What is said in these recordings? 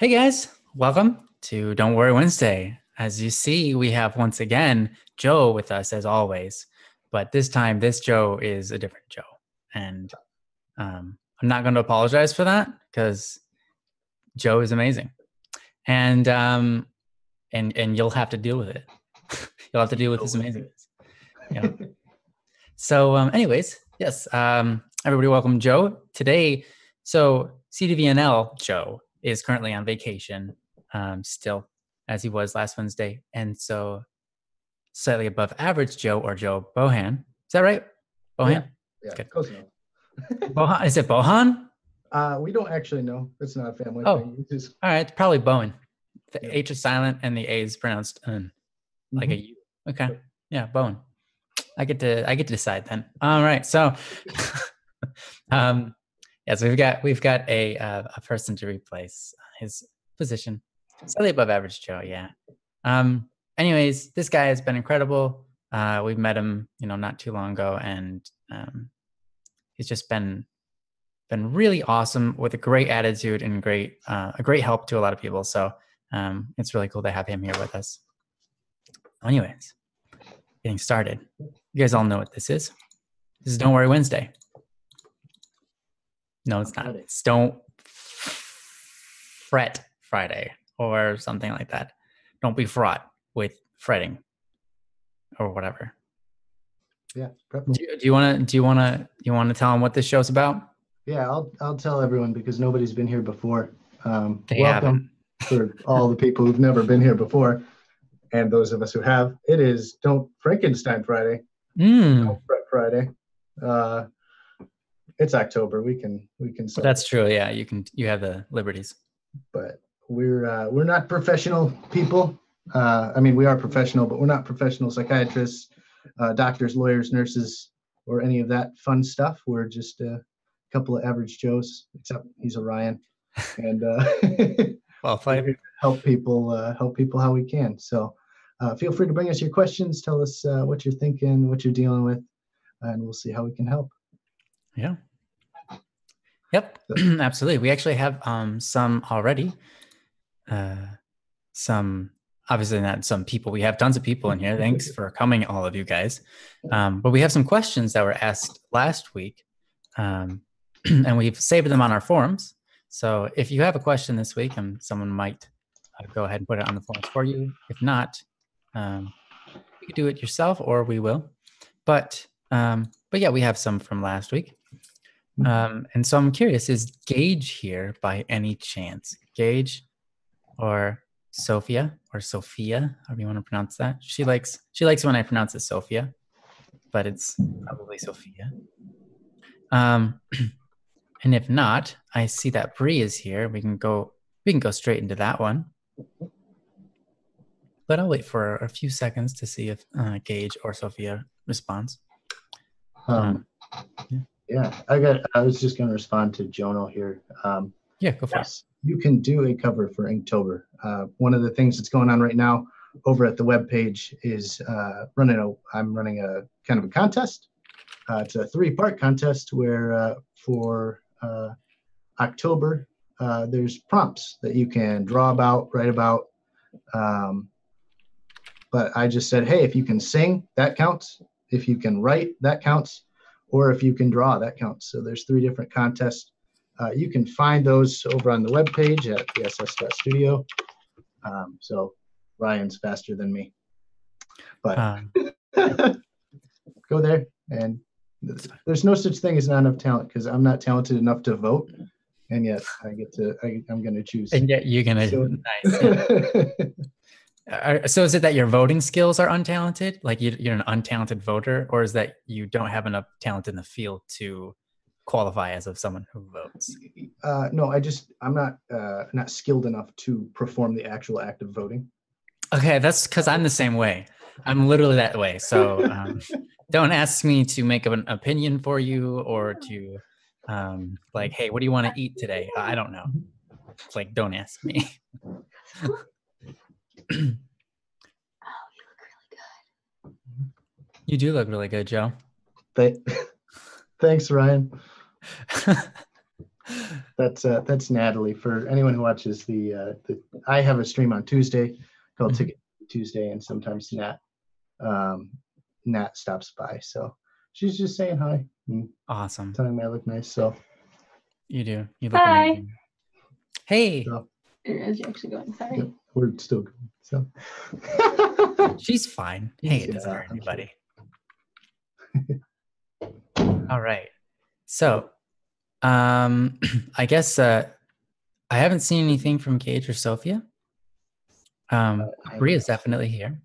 Hey guys, welcome to Don't Worry Wednesday. As you see, we have once again Joe with us as always, but this time this Joe is a different Joe, and I'm not going to apologize for that because Joe is amazing, and you'll have to deal with it. You'll have to deal with his amazingness. Yeah. So, anyways, yes, everybody, welcome Joe today. So CDVNL Joe is currently on vacation, still as he was last Wednesday, and so slightly above average Joe or Joe Bohan. Is that right? Bohan. Yeah, good. close enough. Bohan, is it Bohan? We don't actually know. It's not a family Oh, thing. Just, all right, it's probably Bowen. The Yeah. H is silent and the A is pronounced like a U. Okay, yeah, Bowen. I get to decide then. All right, so yes, we've got a person to replace his position, slightly above average Joe. Yeah. Anyways, this guy has been incredible. We've met him, not too long ago, and he's just been really awesome with a great attitude and a great help to a lot of people. So it's really cool to have him here with us. Anyways, getting started. You guys all know what this is. This is Don't Worry Wednesday. No, it's not. It's Don't Fret Friday or something like that. Don't be fraught with fretting or whatever. Yeah. Do you want to tell them what this show's about? Yeah, I'll tell everyone because nobody's been here before. They welcome for all the people who've never been here before, and those of us who have. It is Don't Frankenstein Friday. Don't Fret Friday. It's October. We can. That's true. Yeah, you have the liberties. But we're not professional people. I mean, we are professional, but we're not professional psychiatrists, doctors, lawyers, nurses, or any of that fun stuff. We're just a couple of average Joes, except he's a Ryan, and well played. Help people how we can. So feel free to bring us your questions. Tell us what you're thinking, what you're dealing with, and we'll see how we can help. Yeah. Yep. Absolutely. We actually have some already. Some obviously not some people. We have tons of people in here. Thanks for coming, all of you guys. But we have some questions that were asked last week, and we've saved them on our forums. So if you have a question this week, someone might go ahead and put it on the forums for you. If not, you could do it yourself, or we will. But yeah, we have some from last week. And so I'm curious, is Gage here by any chance? Gage or Sophia, however you want to pronounce that. She likes when I pronounce it Sophia, but it's probably Sophia. And if not, I see that Bree is here. We can go straight into that one. But I'll wait for a few seconds to see if Gage or Sophia responds. Yeah, I was just going to respond to Jono here. Yeah, go for it. You can do a cover for Inktober. One of the things that's going on right now over at the webpage is I'm running a kind of a contest. It's a 3-part contest where for October, there's prompts that you can draw about, write about. But I just said, hey, if you can sing, that counts. If you can write, that counts. Or if you can draw, that counts. So there's 3 different contests. You can find those over on the webpage at pss.studio. So Ryan's faster than me. But go there, and there's no such thing as not enough talent, because I'm not talented enough to vote, and yet I'm going to choose. And yet you're going to, nice. So is it that your voting skills are untalented? Like you're an untalented voter, or is that you don't have enough talent in the field to qualify as of someone who votes? No, I'm not skilled enough to perform the actual act of voting. Okay, that's because I'm the same way. I'm literally that way. So don't ask me to make an opinion for you, or to like, hey, what do you want to eat today? I don't know. It's like, don't ask me. Oh, you look really good. You do look really good, Joe. Thanks, Ryan. That's Natalie. For anyone who watches I have a stream on Tuesday called Mhm. Ticket Tuesday, and sometimes um, Nat stops by. So she's just saying hi and Awesome. telling me I look nice. So, You do. You look Hi. amazing. Hey, so As you're actually going, sorry. yep, we're still good. So she's fine. Hey, it doesn't Yeah, hurt I'm sure. anybody. All right. So, I guess I haven't seen anything from Gage or Sophia. Bria's definitely here.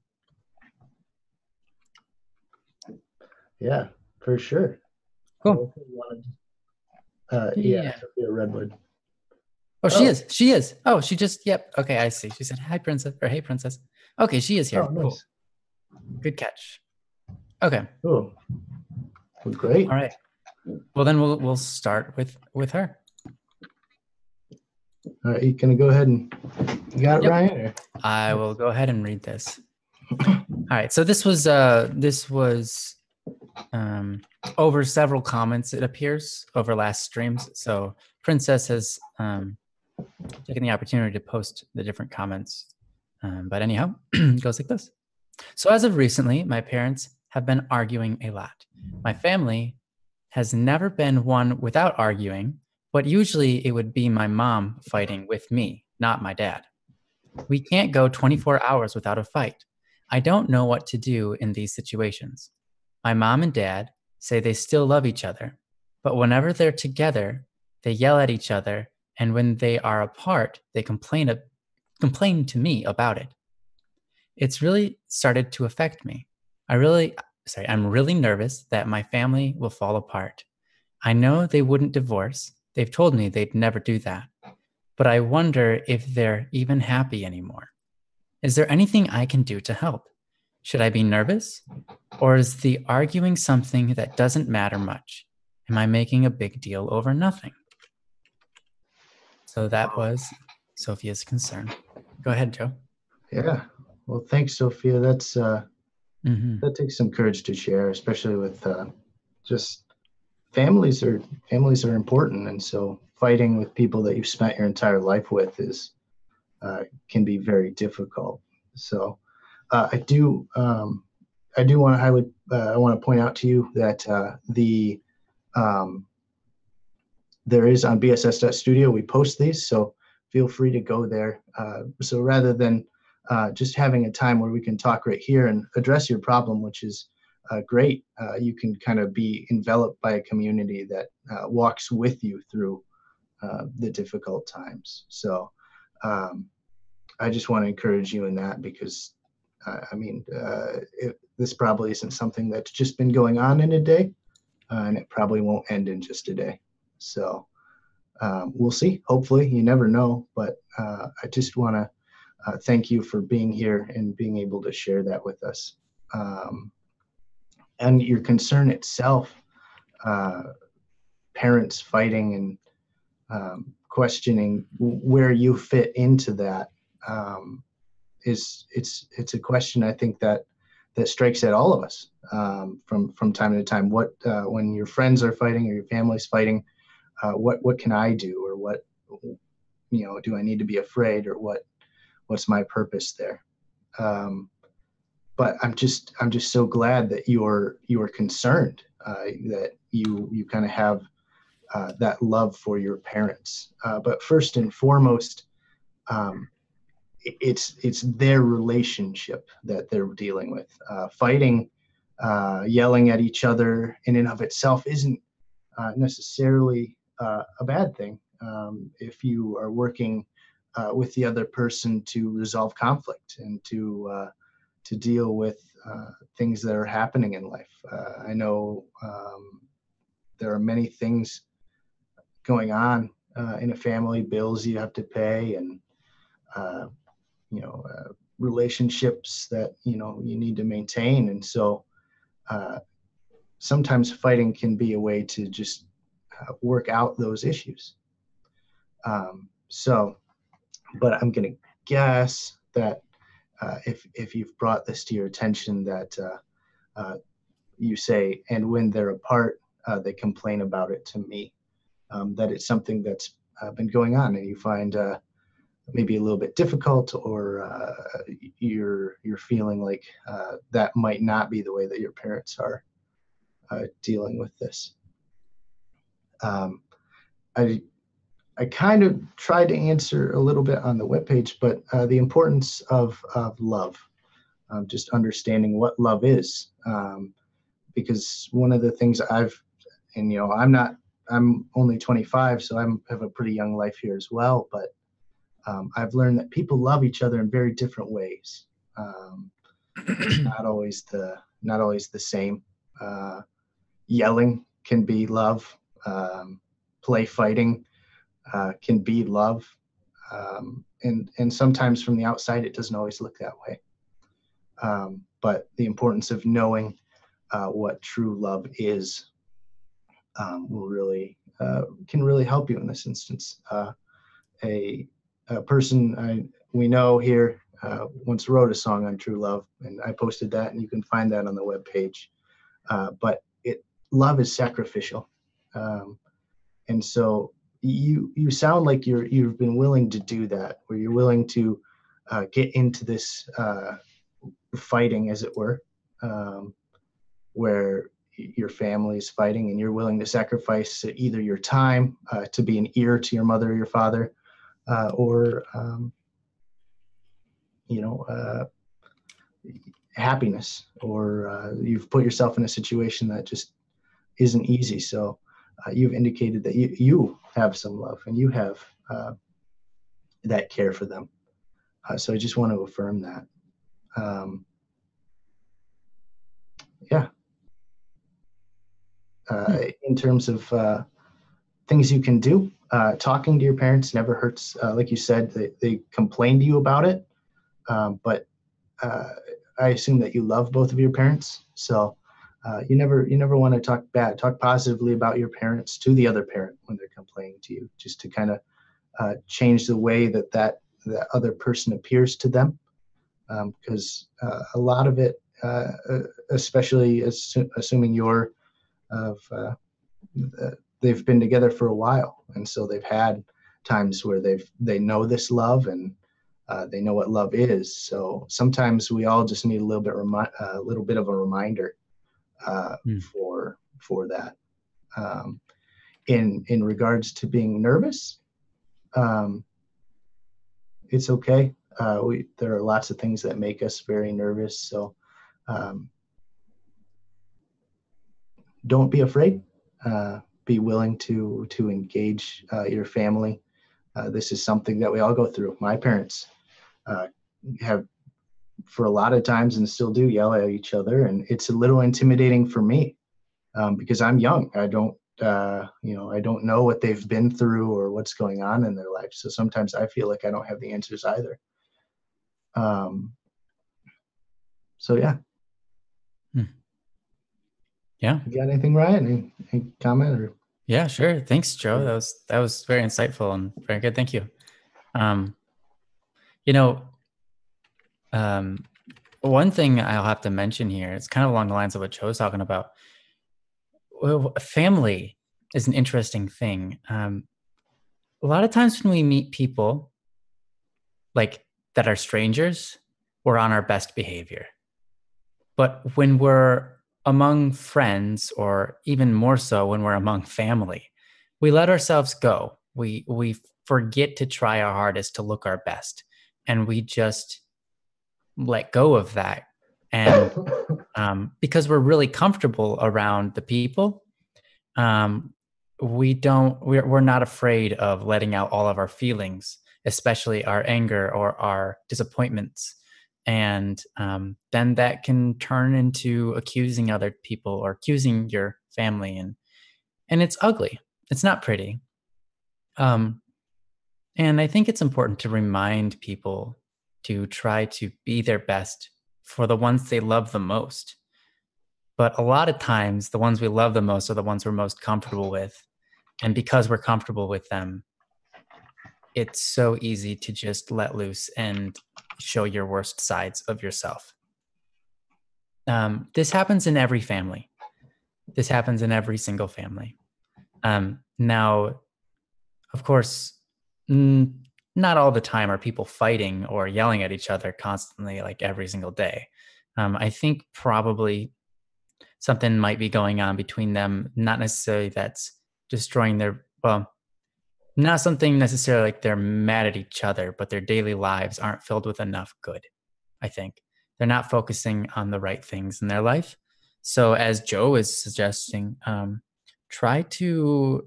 Yeah, for sure. Cool. Yeah, Yeah. Sophia Redwood. Oh, she is. She is. Oh, she just, yep. Okay, I see. She said, hi, princess, or hey, princess. Okay, she is here. Oh, nice. Cool. Good catch. Okay. Cool. Well, great. All right. Well, then we'll start with her. All right, you gonna go ahead and you got it, Yep. Ryan? Or? I will go ahead and read this. All right. So this was over several comments, it appears, over last streams. So Princess has taken the opportunity to post the different comments. But anyhow, it goes like this. So as of recently, my parents have been arguing a lot. My family has never been one without arguing, but usually it would be my mom fighting with me, not my dad. We can't go 24 hours without a fight. I don't know what to do in these situations. My mom and dad say they still love each other, but whenever they're together, they yell at each other, and when they are apart, they complain to me about it. It's really started to affect me. I'm really nervous that my family will fall apart. I know they wouldn't divorce. They've told me they'd never do that. But I wonder if they're even happy anymore. Is there anything I can do to help? Should I be nervous? Or is the arguing something that doesn't matter much? Am I making a big deal over nothing? So that was Sophia's concern. Go ahead, Joe. Yeah. Well, thanks, Sophia. That's Mhm. that takes some courage to share, especially with just families are important, and so fighting with people that you've spent your entire life with is can be very difficult. So I do want to highly I want to point out to you that um, there is on bss.studio, we post these, so feel free to go there. So rather than just having a time where we can talk right here and address your problem, which is great, you can kind of be enveloped by a community that walks with you through the difficult times. So I just want to encourage you in that, because this probably isn't something that's just been going on in a day, and it probably won't end in just a day. So we'll see. Hopefully, you never know. But I just want to thank you for being here and being able to share that with us. And your concern itself, parents fighting and questioning where you fit into that, it's a question, I think, that strikes at all of us from time to time. What when your friends are fighting or your family's fighting, what can I do, or what do I need to be afraid, or what's my purpose there? But I'm just so glad that you're concerned, that you kind of have that love for your parents. But first and foremost, it's their relationship that they're dealing with. Fighting, yelling at each other in and of itself isn't necessarily a bad thing if you are working with the other person to resolve conflict and to deal with things that are happening in life. I know there are many things going on in a family, bills you have to pay, and relationships that you need to maintain. And so sometimes fighting can be a way to just work out those issues. But I'm going to guess that if you've brought this to your attention, that you say, and when they're apart, they complain about it to me. that it's something that's been going on, and you find maybe a little bit difficult, or you're feeling like that might not be the way that your parents are dealing with this. I kind of tried to answer a little bit on the webpage, but the importance of love, just understanding what love is, because one of the things and I'm only 25, so I have a pretty young life here as well, but I've learned that people love each other in very different ways. Not always the same. Yelling can be love. Play fighting can be love. And sometimes from the outside, it doesn't always look that way. But the importance of knowing what true love is can really help you in this instance. A person we know here once wrote a song on true love, and I posted that, and you can find that on the webpage. But love is sacrificial, and so you sound like you've been willing to do that, where you're willing to get into this fighting, as it were, where your family is fighting, and you're willing to sacrifice either your time to be an ear to your mother or your father, or happiness, or you've put yourself in a situation that just isn't easy. So you've indicated that you have some love, and you have that care for them. So I just want to affirm that. In terms of things you can do, talking to your parents never hurts. Like you said, they complain to you about it, but I assume that you love both of your parents. So you never want to talk bad. Talk positively about your parents to the other parent when they're complaining to you, just to kind of change the way that other person appears to them, because a lot of it, especially assuming you're they've been together for a while, and so they've had times where they know this love, and they know what love is. So sometimes we all just need a little bit of a reminder for that. In regards to being nervous, it's okay. There are lots of things that make us very nervous. So don't be afraid. Be willing to engage your family. This is something that we all go through. My parents have, for a lot of times, and still do, yell at each other, and it's a little intimidating for me because I'm young. I don't know what they've been through or what's going on in their life. So sometimes I feel like I don't have the answers either. So yeah. Yeah. You got anything, Ryan? Any comment? Or? Yeah, sure. Thanks, Joe. That was very insightful and very good. Thank you. One thing I'll have to mention here, it's kind of along the lines of what Joe's talking about. Well, family is an interesting thing. A lot of times when we meet people like that are strangers, we're on our best behavior. But when we're among friends, or even more so when we're among family, we let ourselves go. We forget to try our hardest to look our best, and we just let go of that. And because we're really comfortable around the people, we're not afraid of letting out all of our feelings, especially our anger or our disappointments. And then that can turn into accusing other people or accusing your family, and it's ugly. It's not pretty. And I think it's important to remind people to try to be their best for the ones they love the most. But a lot of times, the ones we love the most are the ones we're most comfortable with. And because we're comfortable with them, it's so easy to just let loose and show your worst sides of yourself. This happens in every family. This happens in every single family. Now, of course, not all the time are people fighting or yelling at each other constantly, like every single day. I think probably something might be going on between them, not necessarily that's destroying their, well, not something necessarily like they're mad at each other, but their daily lives aren't filled with enough good. I think they're not focusing on the right things in their life. So, as Joe is suggesting, try to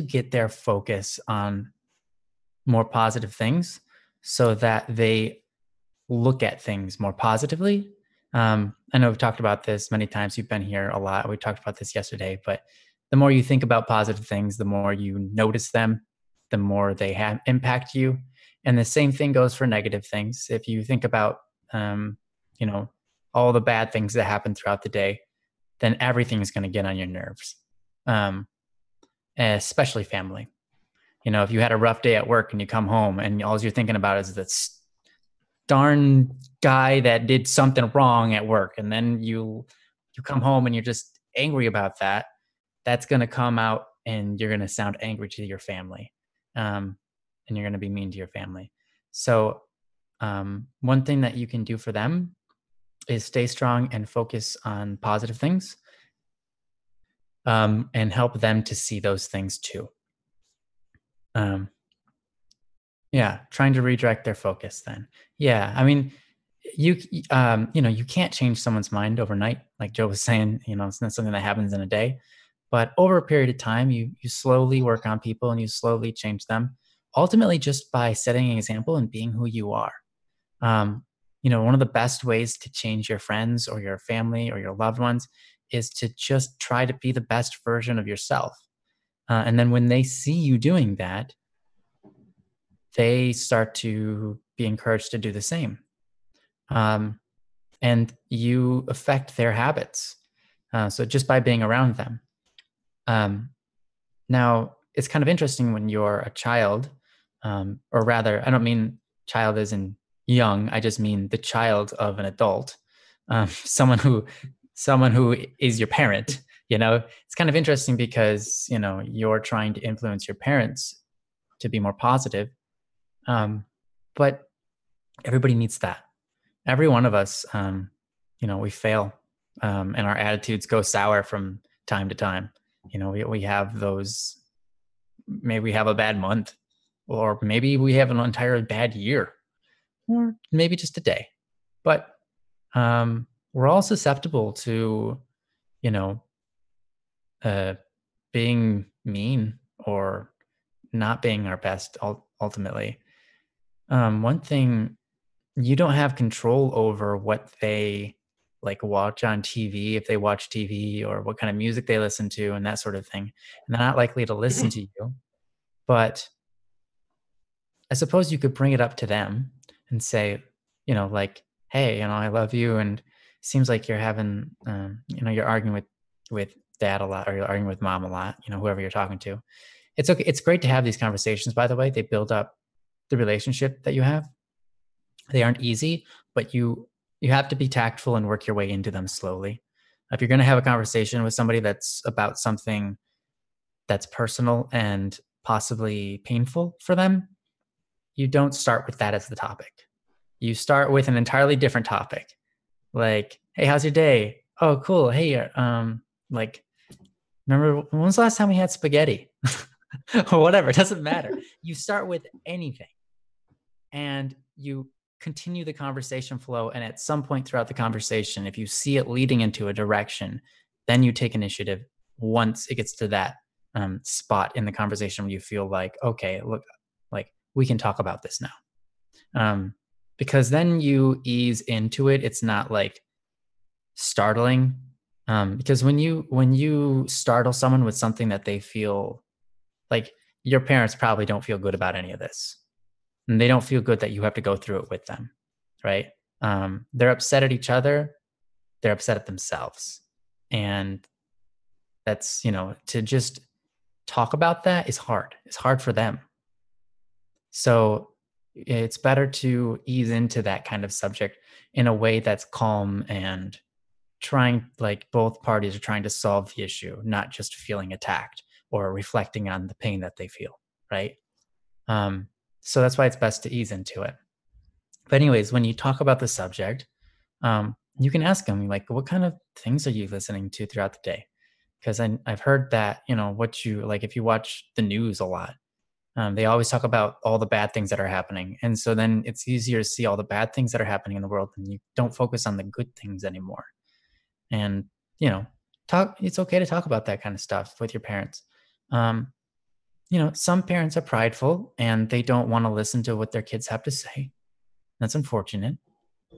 get their focus on more positive things, so that they look at things more positively. I know we've talked about this many times. You've been here a lot. We talked about this yesterday, but the more you think about positive things, the more you notice them, the more they impact you. And the same thing goes for negative things. If you think about, um, you know, all the bad things that happen throughout the day, then everything is going to get on your nerves, um, especially family. If you had a rough day at work and you come home and all you're thinking about is this darn guy that did something wrong at work, and then you come home and you're just angry about that, that's going to come out and you're going to sound angry to your family, and you're going to be mean to your family. So one thing that you can do for them is stay strong and focus on positive things, and help them to see those things too. Yeah, trying to redirect their focus then. Yeah, I mean, you can't change someone's mind overnight. Like Joe was saying, it's not something that happens in a day. But over a period of time, you slowly work on people and you slowly change them. Ultimately, just by setting an example and being who you are. One of the best ways to change your friends or your family or your loved ones is to just try to be the best version of yourself. And then when they see you doing that, they start to be encouraged to do the same. And you affect their habits. So just by being around them. Now, it's kind of interesting when you're a child, or rather, I don't mean child as in young. I just mean the child of an adult, someone who is your parent. It's kind of interesting because you're trying to influence your parents to be more positive, but everybody needs that. Every one of us, we fail, and our attitudes go sour from time to time. We have those. Maybe we have a bad month, or maybe we have an entire bad year, or maybe just a day. But we're all susceptible to, being mean or not being our best. Ultimately, one thing, you don't have control over what they watch on TV, if they watch TV, or what kind of music they listen to and that sort of thing. And they're not likely to listen to you. But I suppose you could bring it up to them and say, hey, I love you. And it seems like you're having, you're arguing with dad a lot, or you're arguing with mom a lot, whoever you're talking to. It's okay. It's great to have these conversations, by the way. They build up the relationship that you have. They aren't easy, but you have to be tactful and work your way into them slowly. If you're going to have a conversation with somebody that's about something that's personal and possibly painful for them, you don't start with that as the topic. You start with an entirely different topic. Like, hey, how's your day? Oh, cool. Hey, remember when was the last time we had spaghetti? Or whatever. It doesn't matter. You start with anything and you continue the conversation flow. And at some point throughout the conversation, if you see it leading into a direction, then you take initiative once it gets to that spot in the conversation where you feel like, okay, look, we can talk about this now. Because then you ease into it. It's not startling. Because when you startle someone with something that they feel like, your parents probably don't feel good about any of this. And they don't feel good that you have to go through it with them, right? They're upset at each other. They're upset at themselves. And that's, to just talk about that is hard. It's hard for them. So it's better to ease into that kind of subject in a way that's calm and both parties are trying to solve the issue, not just feeling attacked or reflecting on the pain that they feel, right? So that's why it's best to ease into it. But anyways, when you talk about the subject, you can ask them, like, what kind of things are you listening to throughout the day? Because I've heard that, what you like, if you watch the news a lot, they always talk about all the bad things that are happening. And so then it's easier to see all the bad things that are happening in the world, and you don't focus on the good things anymore. And, it's okay to talk about that kind of stuff with your parents. Some parents are prideful and they don't want to listen to what their kids have to say. That's unfortunate.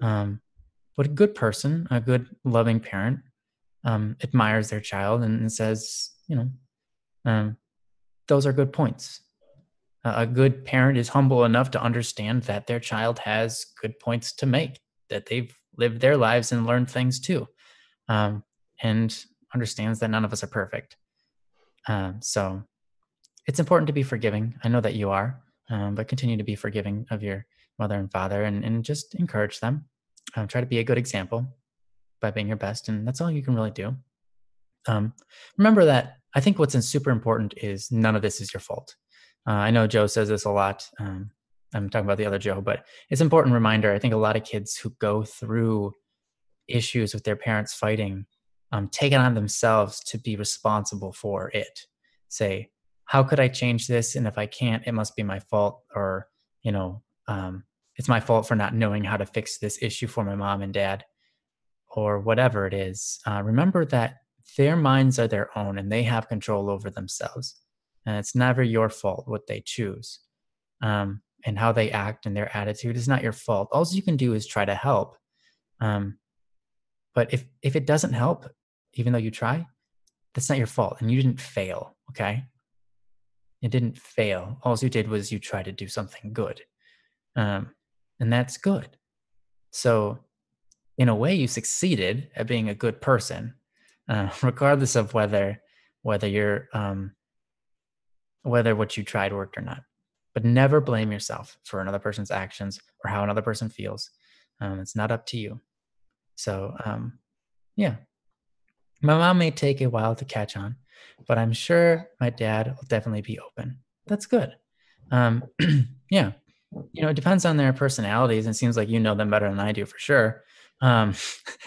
But a good person, a good loving parent, admires their child and says, those are good points. A good parent is humble enough to understand that their child has good points to make, that they've lived their lives and learned things too, and understands that none of us are perfect. So it's important to be forgiving. I know that you are, but continue to be forgiving of your mother and father, and just encourage them. Try to be a good example by being your best, and that's all you can really do. Remember that I think what's super important is none of this is your fault. I know Joe says this a lot. I'm talking about the other Joe, but it's an important reminder. I think a lot of kids who go through issues with their parents fighting take it on themselves to be responsible for it. Say, how could I change this? And if I can't, it must be my fault. Or, it's my fault for not knowing how to fix this issue for my mom and dad, or whatever it is. Remember that their minds are their own and they have control over themselves. And it's never your fault what they choose. And how they act and their attitude is not your fault. All you can do is try to help. But if it doesn't help, even though you try, that's not your fault. And you didn't fail, okay? You didn't fail. All you did was you tried to do something good. And that's good. So in a way, you succeeded at being a good person, regardless of whether you're whether what you tried worked or not. But never blame yourself for another person's actions or how another person feels. It's not up to you. So yeah, my mom may take a while to catch on, but I'm sure my dad will definitely be open. That's good. Yeah. It depends on their personalities, and it seems like you know them better than I do for sure.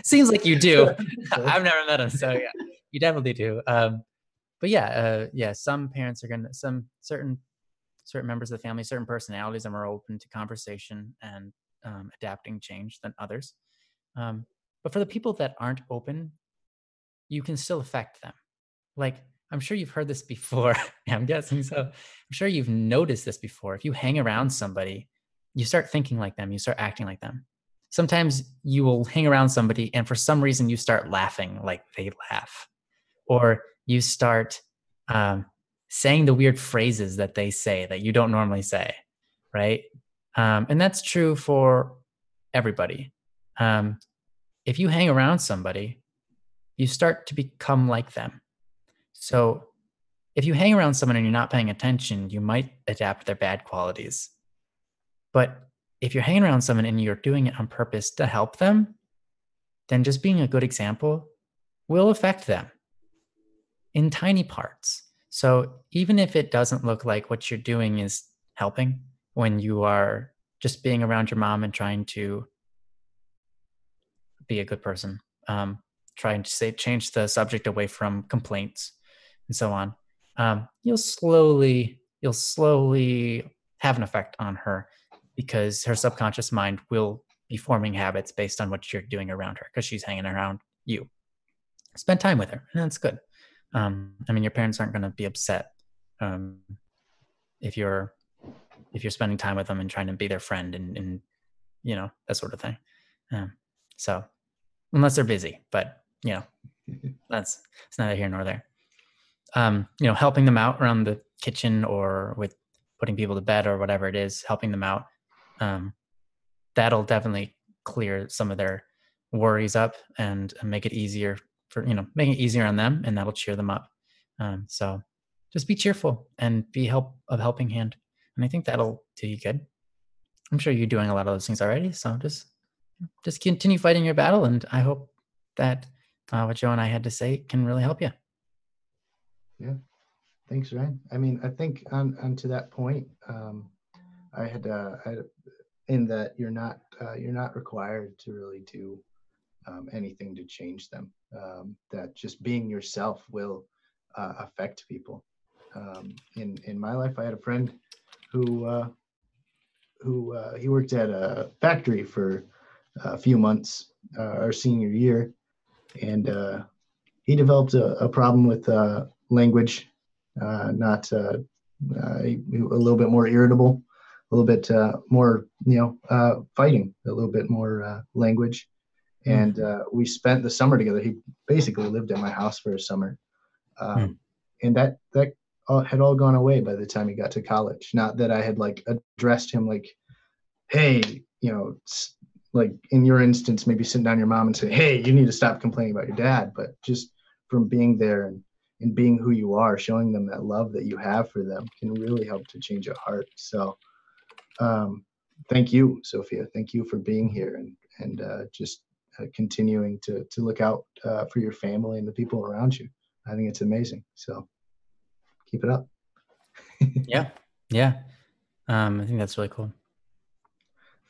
Seems like you do. I've never met them, so yeah, you definitely do. But yeah, some parents are some certain members of the family, certain personalities are more open to conversation and adapting change than others. But for the people that aren't open, you can still affect them. Like, I'm sure you've heard this before. I'm guessing so. I'm sure you've noticed this before. If you hang around somebody, you start thinking like them, you start acting like them. Sometimes you will hang around somebody and for some reason you start laughing like they laugh. Or you start saying the weird phrases that they say that you don't normally say, right? And that's true for everybody. If you hang around somebody, you start to become like them. So if you hang around someone and you're not paying attention, you might adapt their bad qualities. But if you're hanging around someone and you're doing it on purpose to help them, then just being a good example will affect them in tiny parts. So even if it doesn't look like what you're doing is helping, when you are just being around your mom and trying to be a good person, trying to change the subject away from complaints and so on, you'll slowly have an effect on her, because her subconscious mind will be forming habits based on what you're doing around her, because she's hanging around you. Spend time with her, and that's good. Your parents aren't going to be upset if you're spending time with them and trying to be their friend and that sort of thing. So unless they're busy, but it's neither here nor there. Helping them out around the kitchen or with putting people to bed or whatever it is, helping them out, that'll definitely clear some of their worries up and make it easier making it easier on them, and that'll cheer them up. So just be cheerful and be a helping hand. And I think that'll do you good. I'm sure you're doing a lot of those things already. So just continue fighting your battle. And I hope that what Joe and I had to say can really help you. Yeah. Thanks, Ryan. I mean, I think on to that point, I had in that you're not required to really do anything to change them. That just being yourself will affect people. In my life, I had a friend who he worked at a factory for a few months our senior year, and he developed a problem with language, not a little bit more irritable, a little bit more, fighting, a little bit more language. And we spent the summer together. He basically lived at my house for a summer. And that had all gone away by the time he got to college. Not that I had like addressed him like, hey, like in your instance, maybe sitting down your mom and say, hey, you need to stop complaining about your dad. But just from being there and being who you are, showing them that love that you have for them can really help to change a heart. So thank you, Sophia. Thank you for being here and just continuing to look out for your family and the people around you. I think it's amazing. So keep it up. Yeah. I think that's really cool.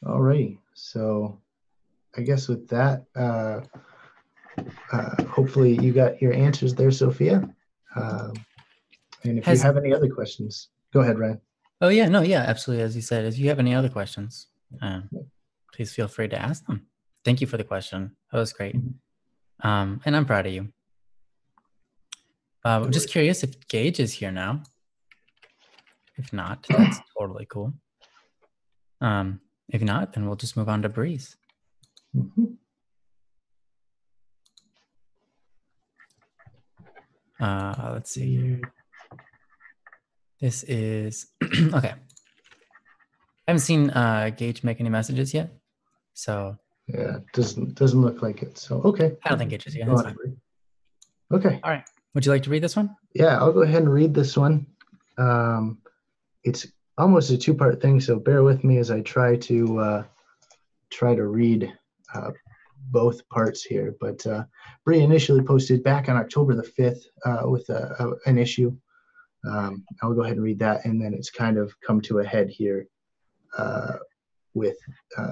All right. So I guess with that, hopefully you got your answers there, Sophia. And if you have any other questions, go ahead, Ryan. Oh, yeah. No, yeah, absolutely. As you said, if you have any other questions, please feel free to ask them. Thank you for the question. That was great. And I'm proud of you. I'm just curious if Gage is here now. If not, that's totally cool. If not, then we'll just move on to Breeze. Let's see here. This is okay. I haven't seen Gage make any messages yet, so yeah, doesn't look like it. So okay, I don't think Gage is here. That's fine. Okay. All right. Would you like to read this one? Yeah, I'll go ahead and read this one. It's almost a two-part thing, so bear with me as I try to read both parts here. But Bree initially posted back on October the 5th with an issue. I'll go ahead and read that, and then it's kind of come to a head here with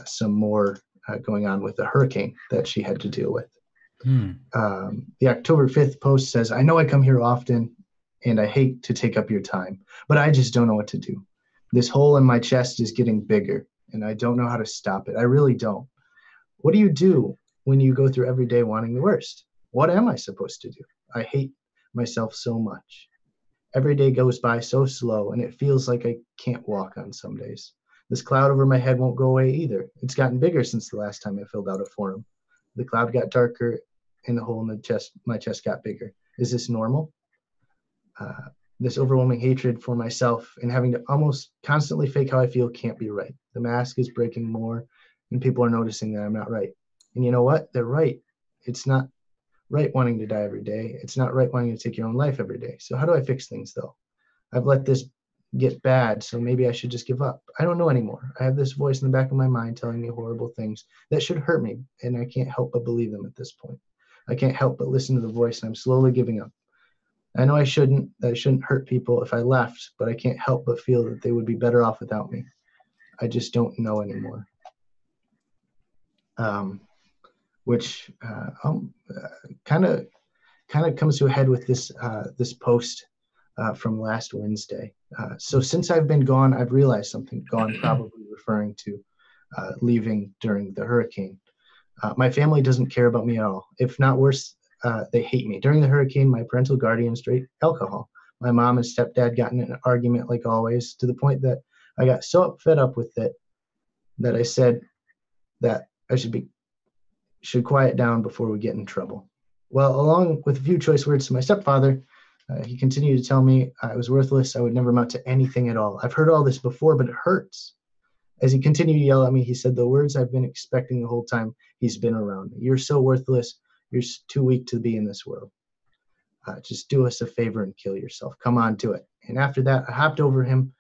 some more going on with the hurricane that she had to deal with. The October 5th post says, I know I come here often and I hate to take up your time, but I just don't know what to do. This hole in my chest is getting bigger and I don't know how to stop it. I really don't. What do you do when you go through every day wanting the worst? What am I supposed to do? I hate myself so much. Every day goes by so slow and it feels like I can't walk on some days. This cloud over my head won't go away either. It's gotten bigger since the last time I filled out a form. The cloud got darker and the hole in the chest, my chest got bigger. Is this normal? This overwhelming hatred for myself and having to almost constantly fake how I feel can't be right. The mask is breaking more and people are noticing that I'm not right. And you know what? They're right. It's not right wanting to die every day. It's not right wanting to take your own life every day. So how do I fix things though? I've let this get bad, so maybe I should just give up. I don't know anymore. I have this voice in the back of my mind telling me horrible things that should hurt me, and I can't help but believe them at this point. I can't help but listen to the voice, and I'm slowly giving up. I know I shouldn't hurt people if I left, but I can't help but feel that they would be better off without me. I just don't know anymore. Which kind of comes to a head with this post from last Wednesday. So since I've been gone, I've realized something. Gone, probably referring to leaving during the hurricane. My family doesn't care about me at all. If not worse, they hate me. During the hurricane, my parental guardians drank alcohol. My mom and stepdad got in an argument like always, to the point that I got so fed up with it that I said that I should quiet down before we get in trouble. Well, along with a few choice words to my stepfather, he continued to tell me I was worthless. I would never amount to anything at all. I've heard all this before, but it hurts. As he continued to yell at me, he said the words I've been expecting the whole time he's been around me. You're so worthless. You're too weak to be in this world. Just do us a favor and kill yourself. Come on, do it. And after that, I hopped over him,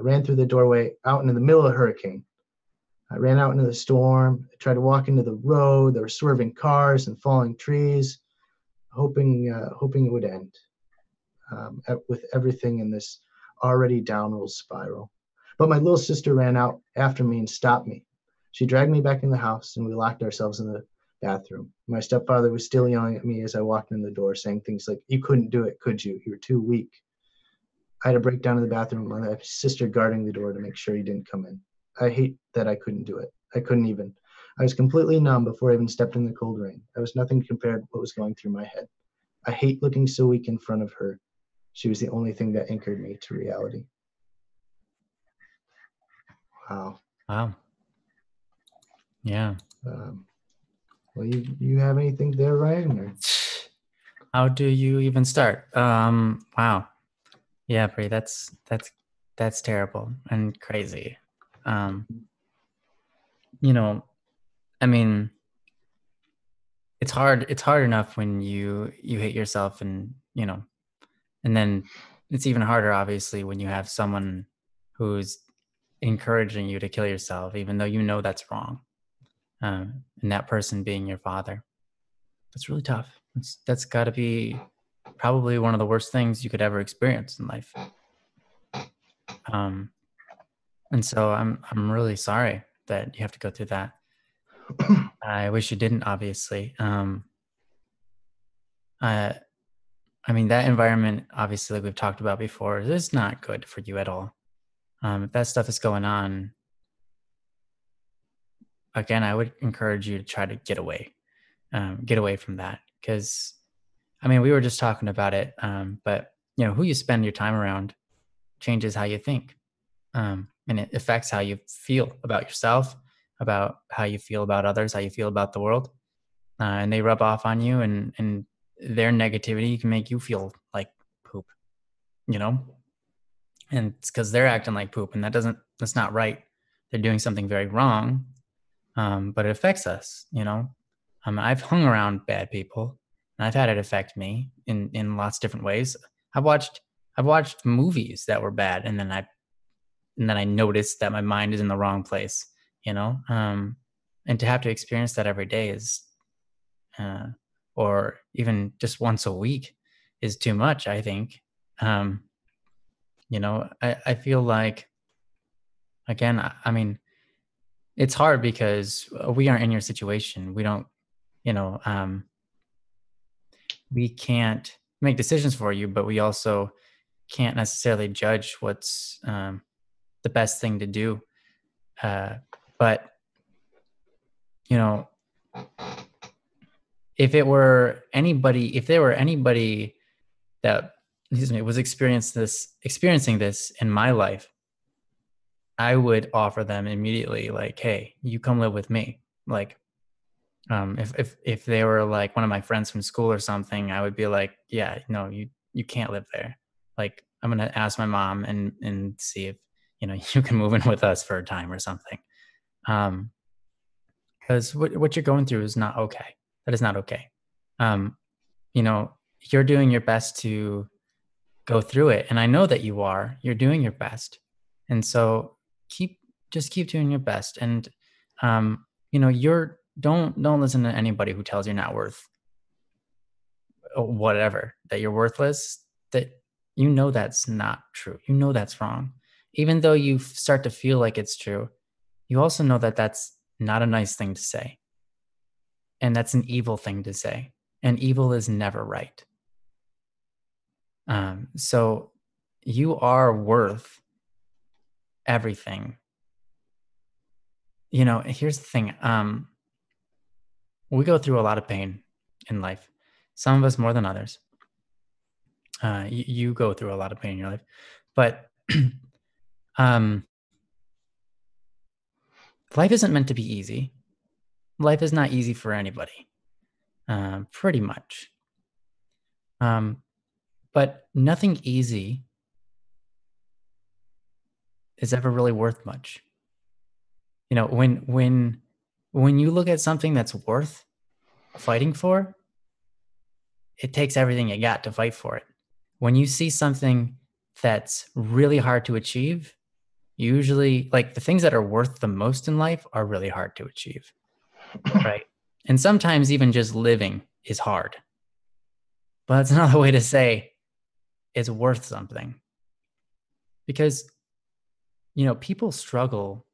ran through the doorway out into the middle of the hurricane. I ran out into the storm. I tried to walk into the road. There were swerving cars and falling trees, hoping it would end with everything in this already downward spiral. But my little sister ran out after me and stopped me. She dragged me back in the house, and we locked ourselves in the bathroom. My stepfather was still yelling at me as I walked in the door, saying things like, "You couldn't do it, could you? You're too weak." I had to break down to the bathroom with my sister guarding the door to make sure he didn't come in. I hate that I couldn't do it. I couldn't even. I was completely numb before I even stepped in the cold rain. I was nothing compared to what was going through my head. I hate looking so weak in front of her. She was the only thing that anchored me to reality. Wow. Wow. Yeah. Well, you have anything there, Ryan? Or? How do you even start? Wow. Yeah, Bree, that's terrible and crazy. You know, I mean, it's hard enough when you hate yourself, and and then it's even harder, obviously, when you have someone who's encouraging you to kill yourself, even though you know that's wrong. And that person being your father. That's really tough. That's got to be probably one of the worst things you could ever experience in life. And so I'm really sorry that you have to go through that. I wish you didn't, obviously. I mean, that environment, obviously, like we've talked about before, is not good for you at all. If that stuff is going on, again, I would encourage you to try to get away from that. Because, I mean, we were just talking about it, but, who you spend your time around changes how you think. And it affects how you feel about yourself, about how you feel about others, how you feel about the world. And they rub off on you, and their negativity can make you feel like poop, and it's because they're acting like poop, and that's not right. They're doing something very wrong, but it affects us, I've hung around bad people, and I've had it affect me in lots of different ways. I've watched movies that were bad, and then I noticed that my mind is in the wrong place, and to have to experience that every day is, or even just once a week, is too much, I think. I feel like, again, I mean, it's hard because we aren't in your situation. We don't, we can't make decisions for you, but we also can't necessarily judge what's the best thing to do. But, if there were anybody that, was experiencing this in my life, I would offer them immediately, like, hey, you come live with me. Like, if they were like one of my friends from school or something, I would be like, yeah, no, you can't live there. Like, I'm going to ask my mom and see if, you can move in with us for a time or something. Because what you're going through is not okay. That is not okay. You're doing your best to go through it. And I know that you're doing your best. And so just keep doing your best. And, don't listen to anybody who tells you're not worth whatever, that you're worthless, that that's not true. That's wrong. Even though you start to feel like it's true, you also know that that's not a nice thing to say. And that's an evil thing to say. And evil is never right. So you are worth everything. Here's the thing. We go through a lot of pain in life. Some of us more than others. You go through a lot of pain in your life, but life isn't meant to be easy. Life is not easy for anybody, pretty much. But nothing easy is ever really worth much. When you look at something that's worth fighting for, it takes everything you got to fight for it. When you see something that's really hard to achieve, usually, like, the things that are worth the most in life are really hard to achieve, right? And sometimes even just living is hard. But that's another way to say it's worth something. Because, people struggle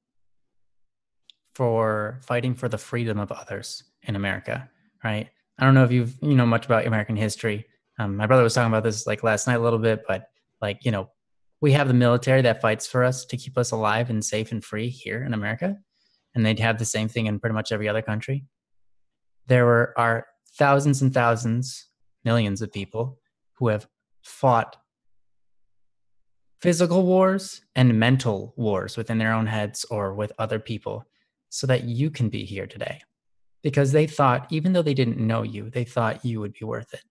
for fighting for the freedom of others in America, right? I don't know if you've much about American history. My brother was talking about this like last night a little bit, but like we have the military that fights for us to keep us alive and safe and free here in America, and they'd have the same thing in pretty much every other country. There are thousands and thousands, millions of people who have fought physical wars and mental wars within their own heads or with other people so that you can be here today. Because they thought, even though they didn't know you, they thought you would be worth it.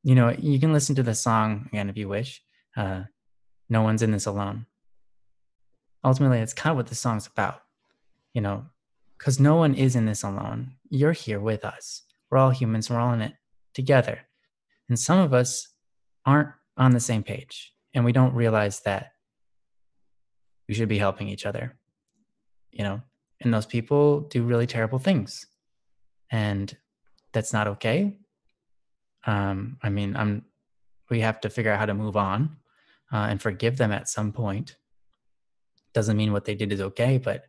You can listen to the song again if you wish. No one's in this alone. Ultimately, it's kind of what the song's about, because no one is in this alone. You're here with us. We're all humans. We're all in it together. And some of us aren't on the same page, and we don't realize that we should be helping each other, and those people do really terrible things, and that's not okay. We have to figure out how to move on and forgive them at some point. Doesn't mean what they did is okay, but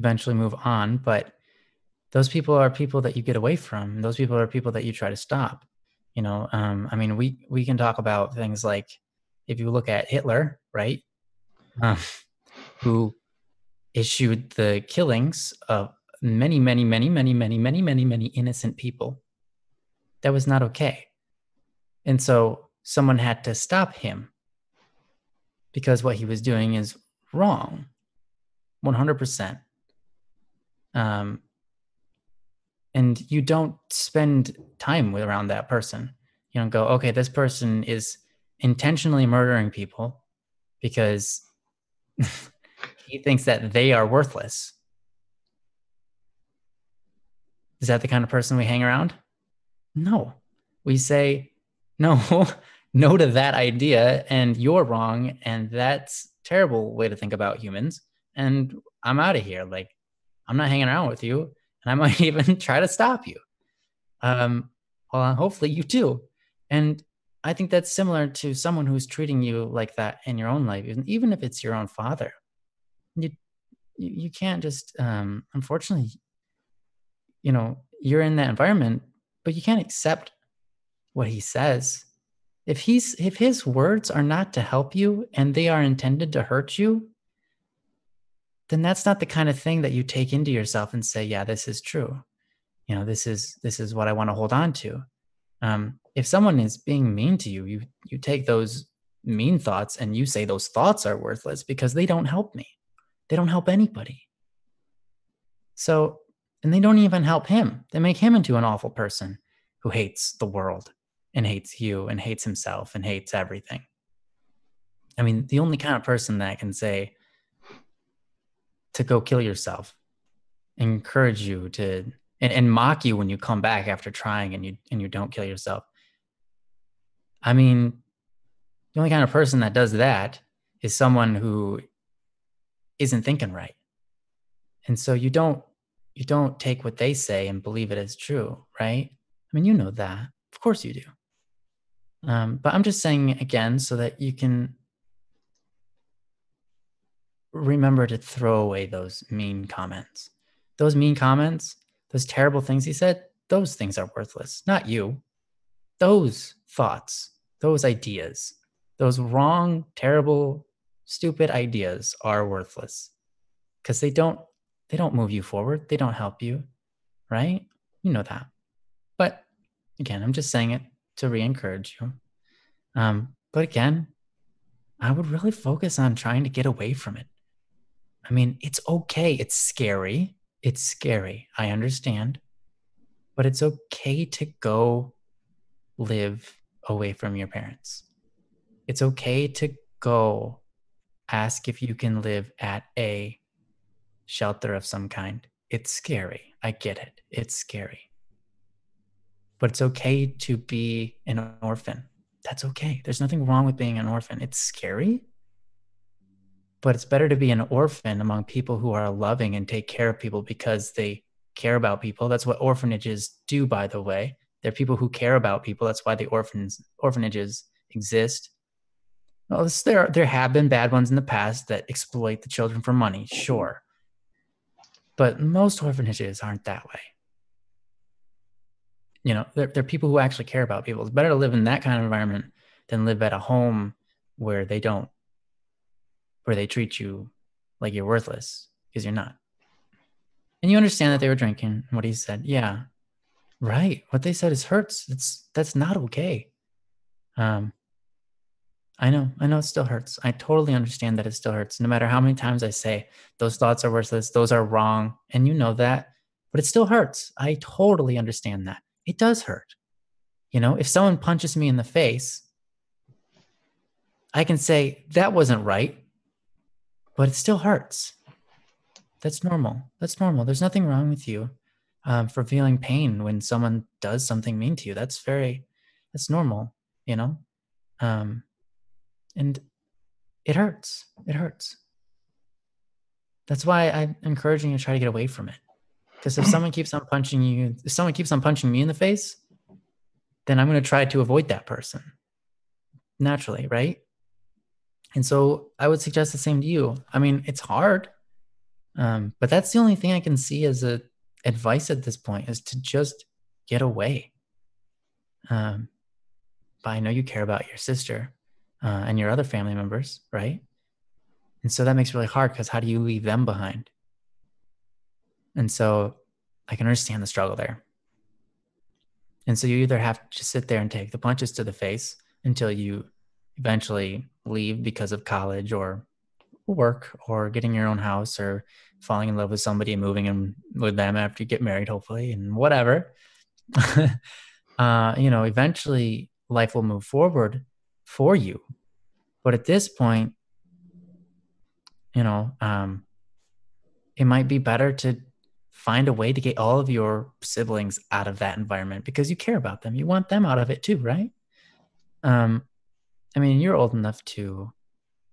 eventually move on. But those people are people that you get away from. Those people are people that you try to stop. We can talk about things like, if you look at Hitler, right, who issued the killings of many, many, many, many, many, many, many, many innocent people. That was not okay. And so someone had to stop him because what he was doing is wrong, 100%. And you don't spend time around that person. You don't go, okay, this person is intentionally murdering people because he thinks that they are worthless. Is that the kind of person we hang around? No. We say, no, no to that idea, and you're wrong, and that's a terrible way to think about humans, and I'm out of here. Like, I'm not hanging around with you, and I might even try to stop you. Well, hopefully you do. And I think that's similar to someone who's treating you like that in your own life, even if it's your own father. You can't just, unfortunately, you're in that environment, but you can't accept what he says. If his words are not to help you and they are intended to hurt you, then that's not the kind of thing that you take into yourself and say, yeah, this is true. This is what I want to hold on to. If someone is being mean to you, you take those mean thoughts and you say those thoughts are worthless because they don't help me. They don't help anybody. So, and they don't even help him. They make him into an awful person who hates the world and hates you and hates himself and hates everything. I mean, the only kind of person that can say to go kill yourself, encourage you to, and mock you when you come back after trying and you don't kill yourself. I mean, the only kind of person that does that is someone who isn't thinking right. And so you don't take what they say and believe it as true, right? I mean, you know that. Of course you do. But I'm just saying again so that you can remember to throw away those mean comments. Those mean comments, those terrible things he said, those things are worthless, not you. Those thoughts, those ideas, those wrong, terrible, stupid ideas are worthless because they don't move you forward. They don't help you, right? You know that. But again, I'm just saying it to re-encourage you. But again, I would really focus on trying to get away from it. I mean, it's okay. It's scary. It's scary. I understand. But it's okay to go live away from your parents. It's okay to go ask if you can live at a shelter of some kind. It's scary. I get it. It's scary. But it's okay to be an orphan. That's okay. There's nothing wrong with being an orphan. It's scary, but it's better to be an orphan among people who are loving and take care of people because they care about people. That's what orphanages do, by the way. They're people who care about people. That's why the orphanages exist. Well, there have been bad ones in the past that exploit the children for money, sure. But most orphanages aren't that way. They're people who actually care about people. It's better to live in that kind of environment than live at a home where they treat you like you're worthless, because you're not. And you understand that they were drinking, what he said. Yeah, right. What they said hurts. That's not okay. I know it still hurts. I totally understand that it still hurts. No matter how many times I say those thoughts are worthless, those are wrong, and you know that, but it still hurts. I totally understand that. It does hurt. If someone punches me in the face, I can say that wasn't right, but it still hurts. That's normal. There's nothing wrong with you for feeling pain when someone does something mean to you. That's normal, and it hurts. That's why I'm encouraging you to try to get away from it. Because if someone keeps on punching me in the face, then I'm going to try to avoid that person naturally, right? And so I would suggest the same to you. I mean, it's hard, but that's the only thing I can see as a advice at this point, is to just get away. But I know you care about your sister and your other family members, right? And so that makes it really hard, because how do you leave them behind? And so I can understand the struggle there. And so you either have to just sit there and take the punches to the face until you eventually leave because of college or work or getting your own house or falling in love with somebody and moving in with them after you get married, hopefully, and whatever. Eventually life will move forward for you. But at this point, it might be better to find a way to get all of your siblings out of that environment, because you care about them. You want them out of it too, right? You're old enough to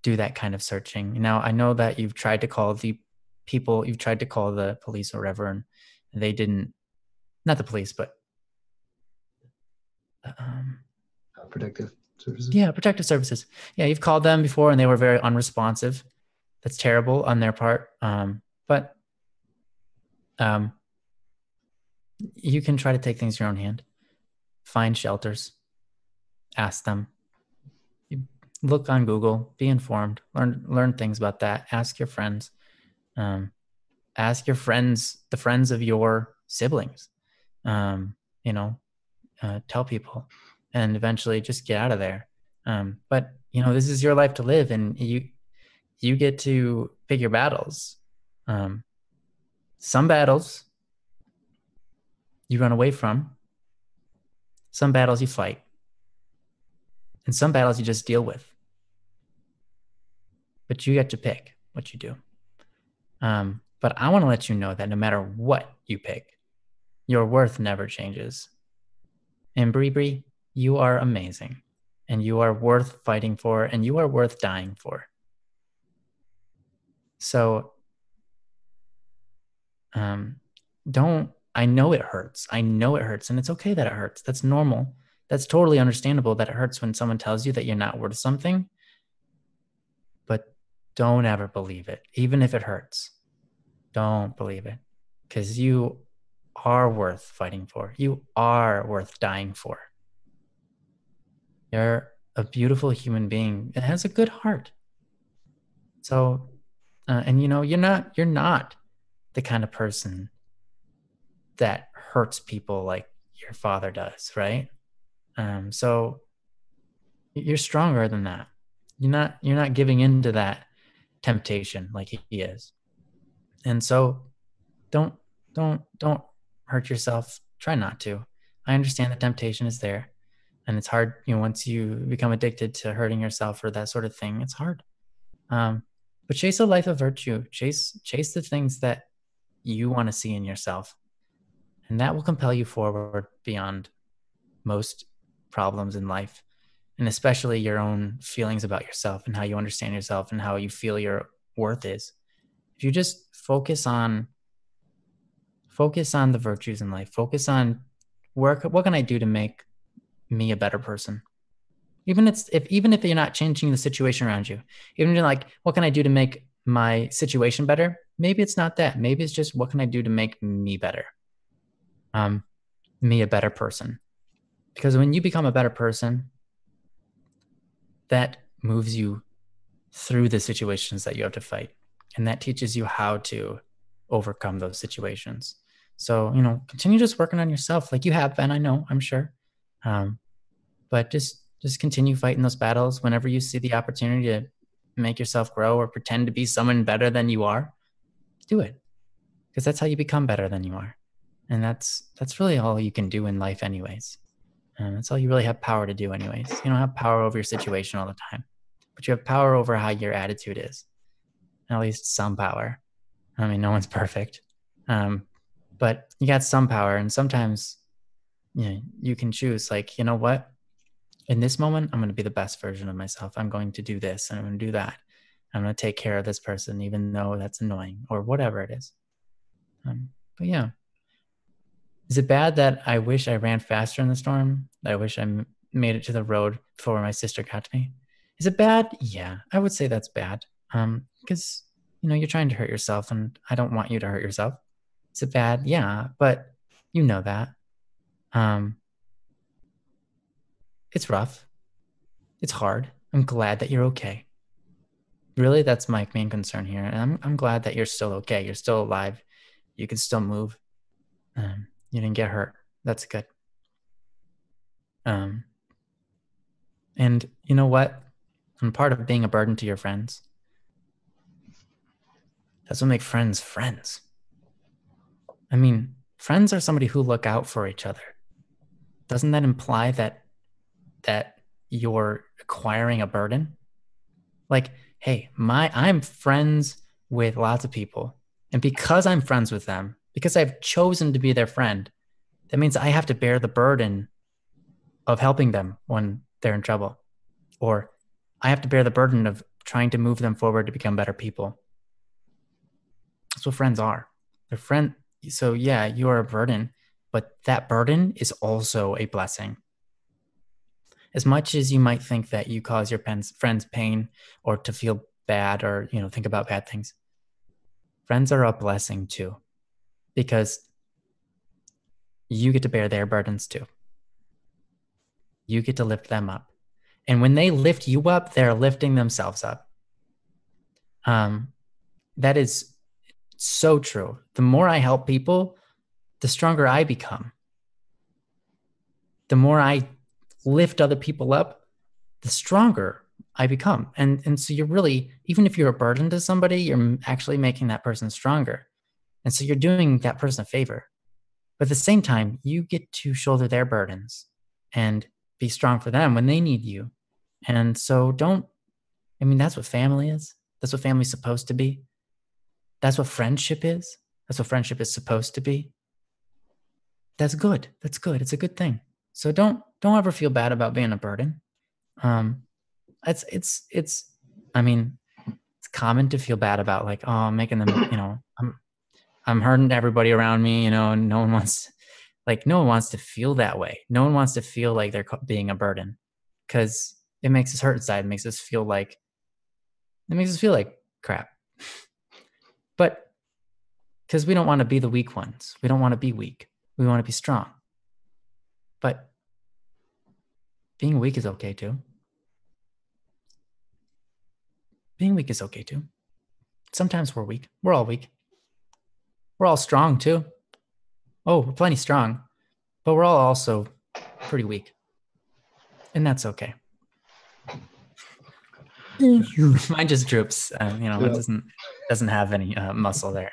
do that kind of searching. Now, I know that you've tried to call the police or whatever, and they didn't, not the police, but protective services. Yeah, protective services. Yeah, you've called them before and they were very unresponsive. That's terrible on their part. But you can try to take things in your own hand. Find shelters. Ask them. Look on Google. Be informed. Learn things about that. Ask your friends. Ask your friends, the friends of your siblings. Tell people, and eventually just get out of there. But this is your life to live, and you get to pick your battles. Some battles you run away from. Some battles you fight. And some battles you just deal with. But you get to pick what you do. But I want to let you know that no matter what you pick, your worth never changes. And Bree, you are amazing. And you are worth fighting for, and you are worth dying for. So, I know it hurts. And it's okay that it hurts. That's normal. That's totally understandable that it hurts when someone tells you that you're not worth something. But don't ever believe it, even if it hurts. Don't believe it, because you are worth fighting for. You are worth dying for. You're a beautiful human being that has a good heart. So, you're not the kind of person that hurts people like your father does, right? So you're stronger than that. You're not giving into that temptation like he is. And so don't hurt yourself. Try not to. I understand the temptation is there, and it's hard, once you become addicted to hurting yourself or that sort of thing, it's hard. But chase a life of virtue. Chase the things that you want to see in yourself. And that will compel you forward beyond most problems in life. and especially your own feelings about yourself and how you understand yourself and how you feel your worth is. If you just focus on the virtues in life, focus on what can I do to make me a better person? Even if you're not changing the situation around you, even if you're like, what can I do to make my situation better? Maybe it's not that. Maybe it's just, what can I do to make me better? Me a better person. Because when you become a better person, that moves you through the situations that you have to fight. And that teaches you how to overcome those situations. So, continue just working on yourself like you have been, I know, I'm sure. But just continue fighting those battles whenever you see the opportunity to make yourself grow or pretend to be someone better than you are. Do it. Because that's how you become better than you are. And that's really all you can do in life anyways. That's all you really have power to do anyways. You don't have power over your situation all the time, but you have power over how your attitude is. At least some power. I mean, no one's perfect. But you got some power, and sometimes you can choose, like, you know what? In this moment, I'm going to be the best version of myself. I'm going to do this and I'm going to do that. I'm going to take care of this person, even though that's annoying or whatever it is. But yeah. Is it bad that I wish I ran faster in the storm? I wish I made it to the road before my sister got to me. Is it bad? Yeah, I would say that's bad. Because, you're trying to hurt yourself and I don't want you to hurt yourself. Is it bad? Yeah, but you know that. It's rough. It's hard. I'm glad that you're okay. Really, that's my main concern here. And I'm glad that you're still okay. You're still alive. You can still move. You didn't get hurt. That's good. And you know what? And part of being a burden to your friends, that's what makes friends friends. I mean, friends are somebody who look out for each other. Doesn't that imply that you're acquiring a burden? Like, hey, I'm friends with lots of people. And because I'm friends with them, because I've chosen to be their friend, that means I have to bear the burden of helping them when they're in trouble. Or I have to bear the burden of trying to move them forward to become better people. That's what friends are. They're friend. So yeah, you are a burden, but that burden is also a blessing. As much as you might think that you cause your friends pain or to feel bad or, think about bad things, friends are a blessing too, because you get to bear their burdens too. You get to lift them up. And when they lift you up, they're lifting themselves up. That is so true. The more I help people, the stronger I become. The more I lift other people up, the stronger I become. And so you're really, even if you're a burden to somebody, you're actually making that person stronger. And so you're doing that person a favor. But at the same time, you get to shoulder their burdens and be strong for them when they need you. And so that's what family is. That's what family's supposed to be. That's what friendship is. That's what friendship is supposed to be. That's good. That's good. It's a good thing. So don't ever feel bad about being a burden. It's common to feel bad about, like, oh, I'm making them, I'm hurting everybody around me, and no one wants to feel that way. No one wants to feel like they're being a burden, because it makes us hurt inside. It makes us feel like crap. But because we don't want to be the weak ones. We don't want to be weak. We want to be strong. But being weak is okay too. Being weak is okay too. Sometimes we're weak. We're all weak. We're all strong too. Oh, we're plenty strong. But we're all also pretty weak. And that's okay. Mine just droops. It doesn't have any muscle there.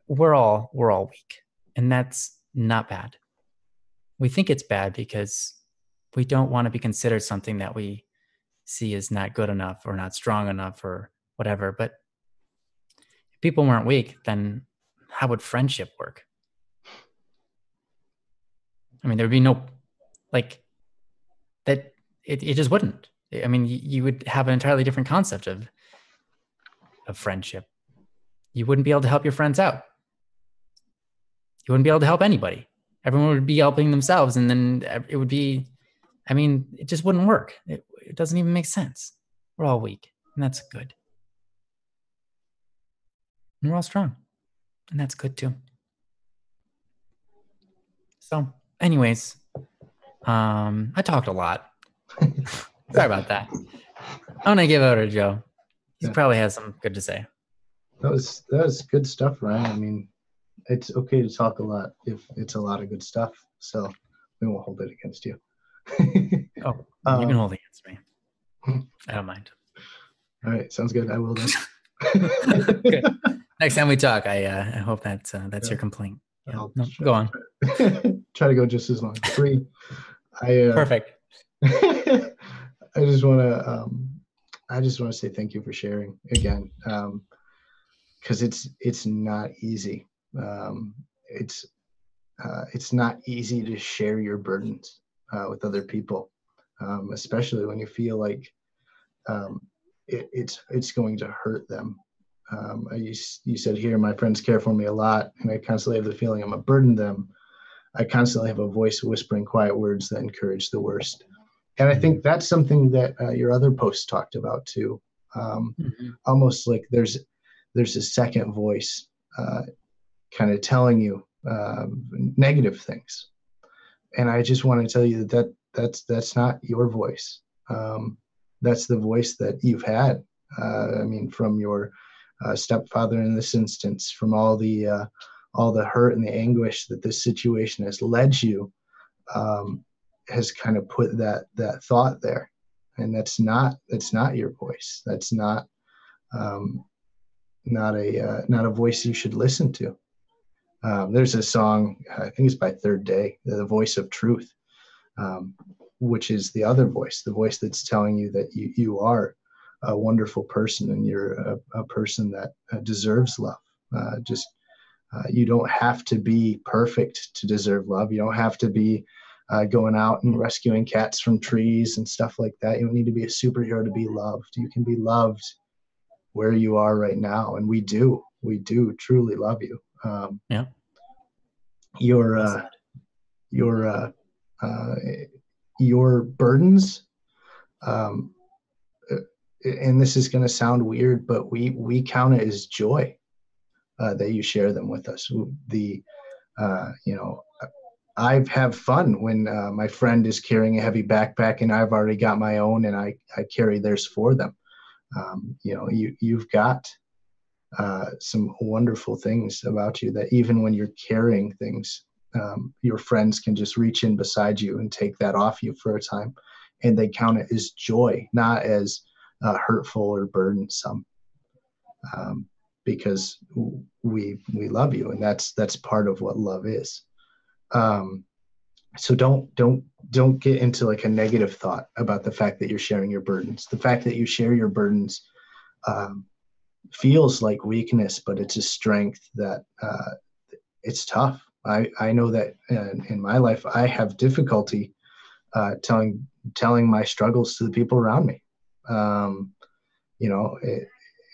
We're all weak, and that's not bad. We think it's bad because we don't want to be considered something that we see as not good enough or not strong enough or whatever. But if people weren't weak, then how would friendship work? I mean, there'd be no like that it just wouldn't. I mean, you would have an entirely different concept of friendship. You wouldn't be able to help your friends out. You wouldn't be able to help anybody. Everyone would be helping themselves, and then it would be, I mean, it just wouldn't work. It doesn't even make sense. We're all weak, and that's good. And we're all strong, and that's good too. So, anyways, I talked a lot. Sorry about that. I'm gonna give it over to Joe. He probably has something good to say. That was good stuff, Ryan. I mean, it's okay to talk a lot if it's a lot of good stuff. So we won't hold it against you. You can hold it against me. I don't mind. All right, sounds good. I will then. Good. Next time we talk, I hope that's your complaint. Yeah. No, go on. Try to go just as long. 3. Perfect. I just want to say thank you for sharing again, because it's not easy. It's not easy to share your burdens with other people, especially when you feel like it's going to hurt them. You said here, my friends care for me a lot, and I constantly have the feeling I'm a burden to them. I constantly have a voice whispering quiet words that encourage the worst. And I think that's something that your other posts talked about too. Almost like there's a second voice kind of telling you negative things. And I just want to tell you that's not your voice. That's the voice that you've had. I mean, from your stepfather in this instance, from all the hurt and the anguish that this situation has led you, has kind of put that thought there, and that's not your voice. That's not a voice you should listen to. There's a song, I think it's by Third Day, The Voice of Truth, which is the other voice, the voice that's telling you that you are a wonderful person and you're a person that deserves love. You don't have to be perfect to deserve love. You don't have to be going out and rescuing cats from trees and stuff like that. You don't need to be a superhero to be loved. You can be loved where you are right now, and we do truly love you. Yeah. Your burdens, and this is going to sound weird, but we count it as joy that you share them with us. I have fun when my friend is carrying a heavy backpack and I've already got my own, and I carry theirs for them. You've got some wonderful things about you that even when you're carrying things, your friends can just reach in beside you and take that off you for a time, and they count it as joy, not as hurtful or burdensome, because we love you, and that's part of what love is. So don't get into like a negative thought about the fact that you're sharing your burdens. The fact that you share your burdens feels like weakness, but it's a strength that it's tough. I know that in my life, I have difficulty telling my struggles to the people around me.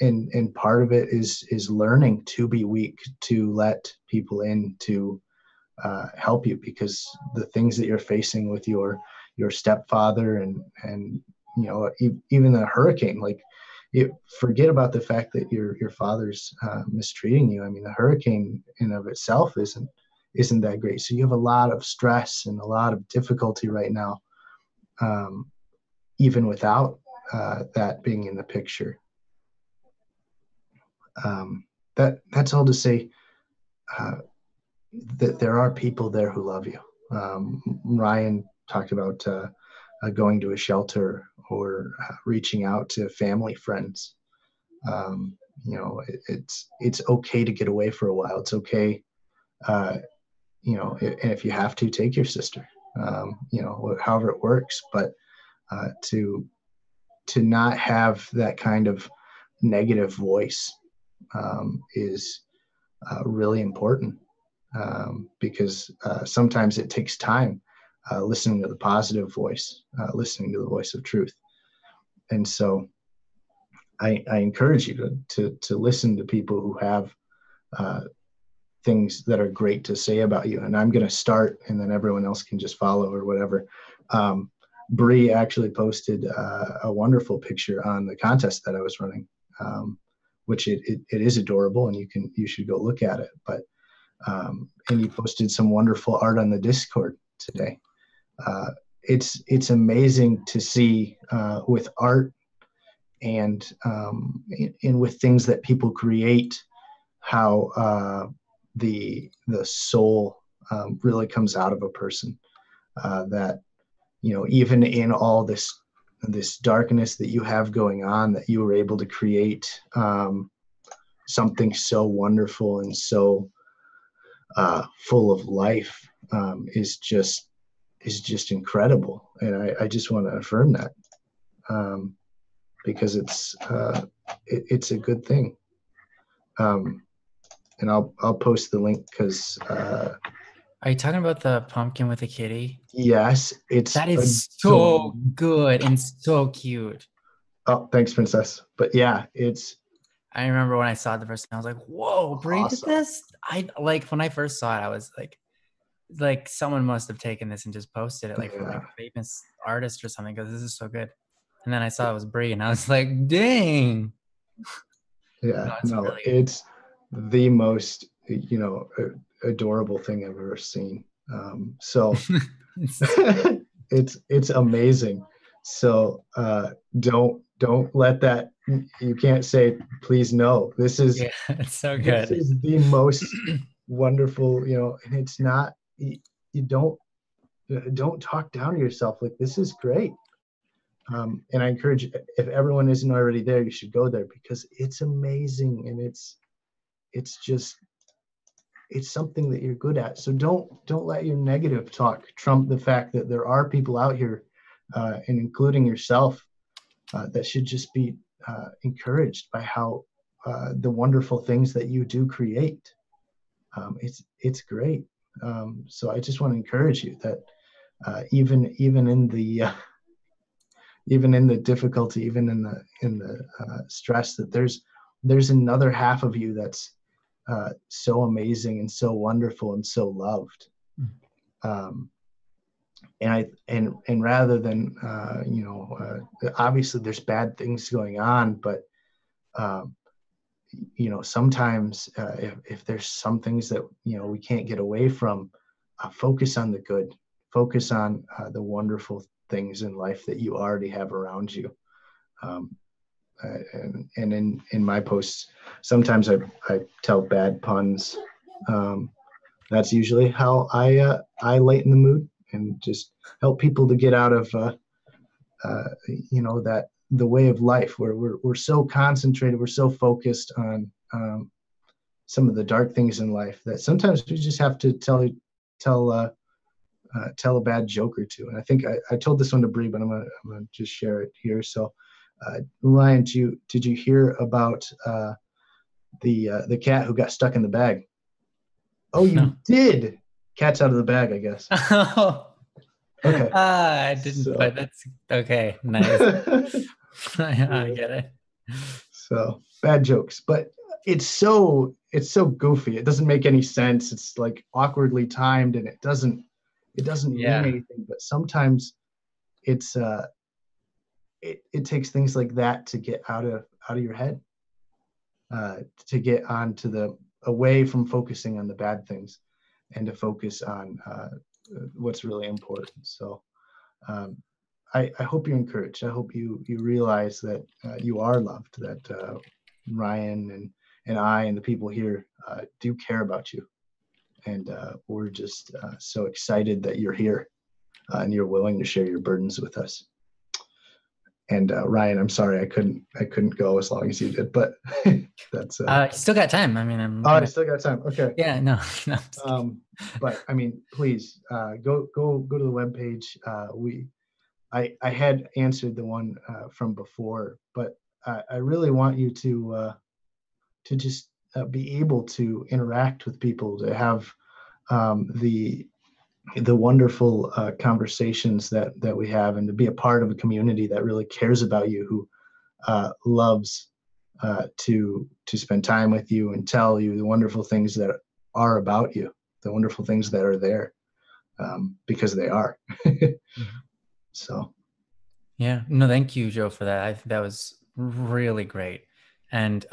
And part of it is learning to be weak, to let people in to help you, because the things that you're facing with your stepfather and even the hurricane, like, forget about the fact that your father's mistreating you. I mean, the hurricane in of itself isn't that great. So you have a lot of stress and a lot of difficulty right now, even without that being in the picture. That's all to say that there are people there who love you. Ryan talked about going to a shelter or reaching out to family, friends. It's okay to get away for a while. It's okay, and if you have to, take your sister, however it works. But to not have that kind of negative voice is really important, because sometimes it takes time listening to the positive voice, listening to the voice of truth. And so I encourage you to listen to people who have things that are great to say about you. And I'm going to start, and then everyone else can just follow or whatever. Bree actually posted a wonderful picture on the contest that I was running, which it is adorable, and you should go look at it. But and you posted some wonderful art on the Discord today. It's amazing to see with art and with things that people create, how the soul really comes out of a person. That, you know, even in all this darkness that you have going on, that you were able to create something so wonderful and so full of life, is just incredible. And I just want to affirm that, because it's a good thing. And I'll post the link because Are you talking about the pumpkin with the kitty? yes, that is so good and so cute. Oh, thanks, Princess. But yeah, I remember when I saw it the first time, I was like, whoa, Bree did this? When I first saw it, I was like someone must have taken this and just posted it, for a famous artist or something, because this is so good. And then I saw it was Bree, and I was like, dang. Yeah, it's the most, adorable thing I've ever seen. So it's amazing. So don't let that, you can't say, please no. This is, it's so good. This is the most wonderful, and it's not, you don't talk down to yourself. Like, this is great. And I encourage, if everyone isn't already there, you should go there, because it's amazing. And it's something that you're good at. So don't let your negative talk trump the fact that there are people out here, and including yourself, that should just be encouraged by how the wonderful things that you do create. It's great. So I just want to encourage you that even in the even in the difficulty, even in the stress, that there's another half of you that's so amazing and so wonderful and so loved. And rather than obviously there's bad things going on, but sometimes if there's some things that we can't get away from, focus on the good, focus on the wonderful things in life that you already have around you. And in my posts, sometimes I tell bad puns. That's usually how I lighten the mood and just help people to get out of that the way of life where we're so concentrated, we're so focused on some of the dark things in life that sometimes we just have to tell a bad joke or two. And I think I told this one to Bree, but I'm gonna just share it here. So, Ryan, did you hear about the cat who got stuck in the bag? Oh, you did. Cat's out of the bag, I guess. Okay. I didn't, but that's okay. Nice. I get it. So bad jokes, but it's so goofy. It doesn't make any sense. It's like awkwardly timed, and it doesn't mean anything. But sometimes it's it takes things like that to get out of your head, to get onto away from focusing on the bad things, and to focus on what's really important. So I hope you're encouraged. I hope you realize that you are loved, that Ryan and I and the people here do care about you. And we're just so excited that you're here and you're willing to share your burdens with us. And Ryan, I'm sorry I couldn't go as long as you did, but that's you still got time. I mean, I still got time. Okay. Yeah, no. But I mean, please go to the webpage. I had answered the one from before, but I really want you to just be able to interact with people, to have the the wonderful conversations that we have, and to be a part of a community that really cares about you, who loves to spend time with you and tell you the wonderful things that are about you, the wonderful things that are there, because they are. Mhm. So Yeah, no, thank you, Joe, for that. I think that was really great. And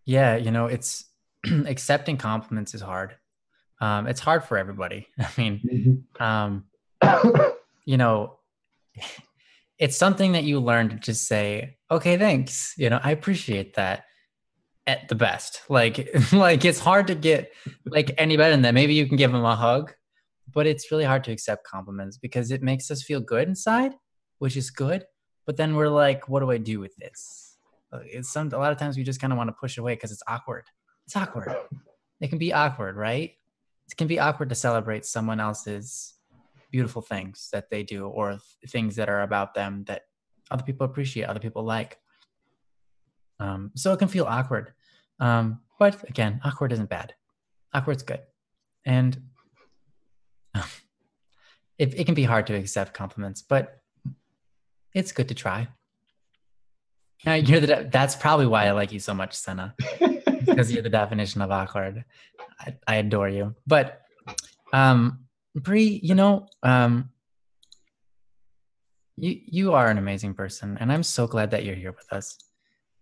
yeah, it's accepting compliments is hard. It's hard for everybody. I mean, um, you know, it's something that you learn to just say, okay, thanks. I appreciate that at the best. Like, like it's hard to get like any better than that. Maybe you can give them a hug, but it's really hard to accept compliments because it makes us feel good inside, which is good. But then we're like, what do I do with this? A lot of times we just kind of want to push away because it's awkward. It's awkward. It can be awkward, right? It can be awkward to celebrate someone else's beautiful things that they do, or things that are about them that other people appreciate, other people like. So it can feel awkward. But again, awkward isn't bad. Awkward's good. And it can be hard to accept compliments, but it's good to try. That's probably why I like you so much, Senna, because you're the definition of awkward. I adore you. But Bree, you are an amazing person, and I'm so glad that you're here with us.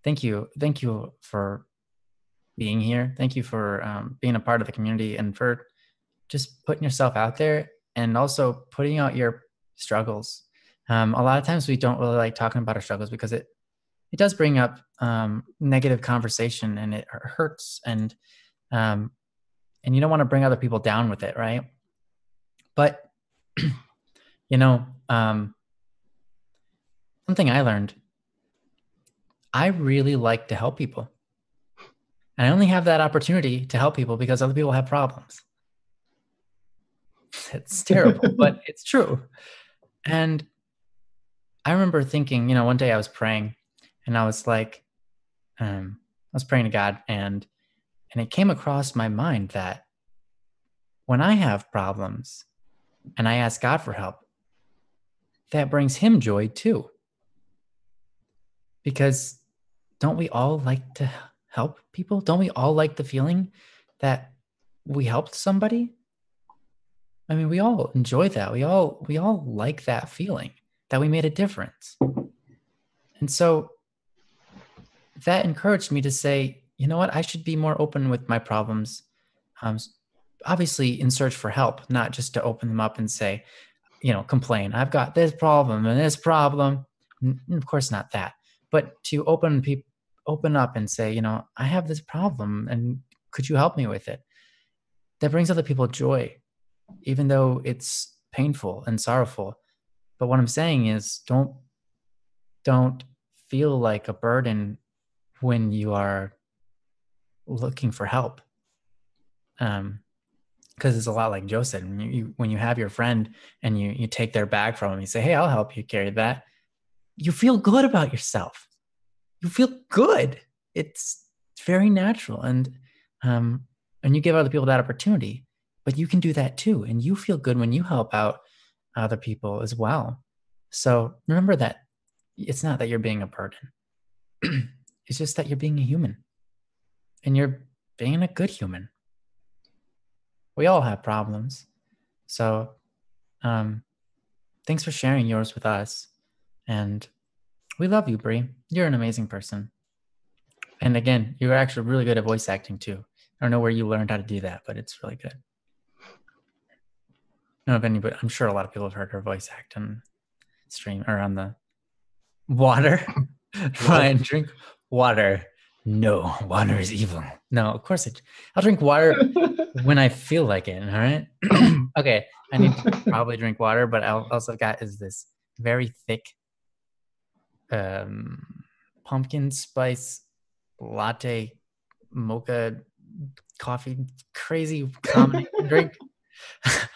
Thank you for being here. Thank you for being a part of the community, and for just putting yourself out there, and also putting out your struggles. A lot of times we don't really like talking about our struggles because it does bring up negative conversation, and it hurts, and you don't want to bring other people down with it, right? But something I learned, I really like to help people. And I only have that opportunity to help people because other people have problems. It's terrible, but it's true. And I remember thinking, one day I was praying, and I was like, I was praying to God, and it came across my mind that when I have problems and I ask God for help, that brings him joy too. Because don't we all like to help people? Don't we all like the feeling that we helped somebody? I mean, we all enjoy that. We all like that feeling that we made a difference. And so that encouraged me to say, you know what? I should be more open with my problems. Obviously in search for help, not just to open them up and say, complain. I've got this problem and this problem. Of course, not that, but to open up and say, I have this problem, and could you help me with it? That brings other people joy, even though it's painful and sorrowful. But what I'm saying is, don't feel like a burden when you are looking for help. Because it's a lot like Joe said, when you have your friend and you take their bag from them, you say, hey, I'll help you carry that. You feel good about yourself. You feel good. It's very natural. And you give other people that opportunity, but you can do that too. And you feel good when you help out other people as well. So remember that it's not that you're being a burden. It's just that you're being a human, and you're being a good human. We all have problems. So thanks for sharing yours with us. And we love you, Bree. You're an amazing person. And again, you're actually really good at voice acting too. I don't know where you learned how to do that, but it's really good. I don't know if anybody, I'm sure a lot of people have heard her voice act on stream or on the water. Ryan, drink water. No, water is evil. No, of course I'll drink water when I feel like it. All right. Okay. I need to probably drink water, but I also got is this very thick pumpkin spice latte mocha coffee crazy combination drink.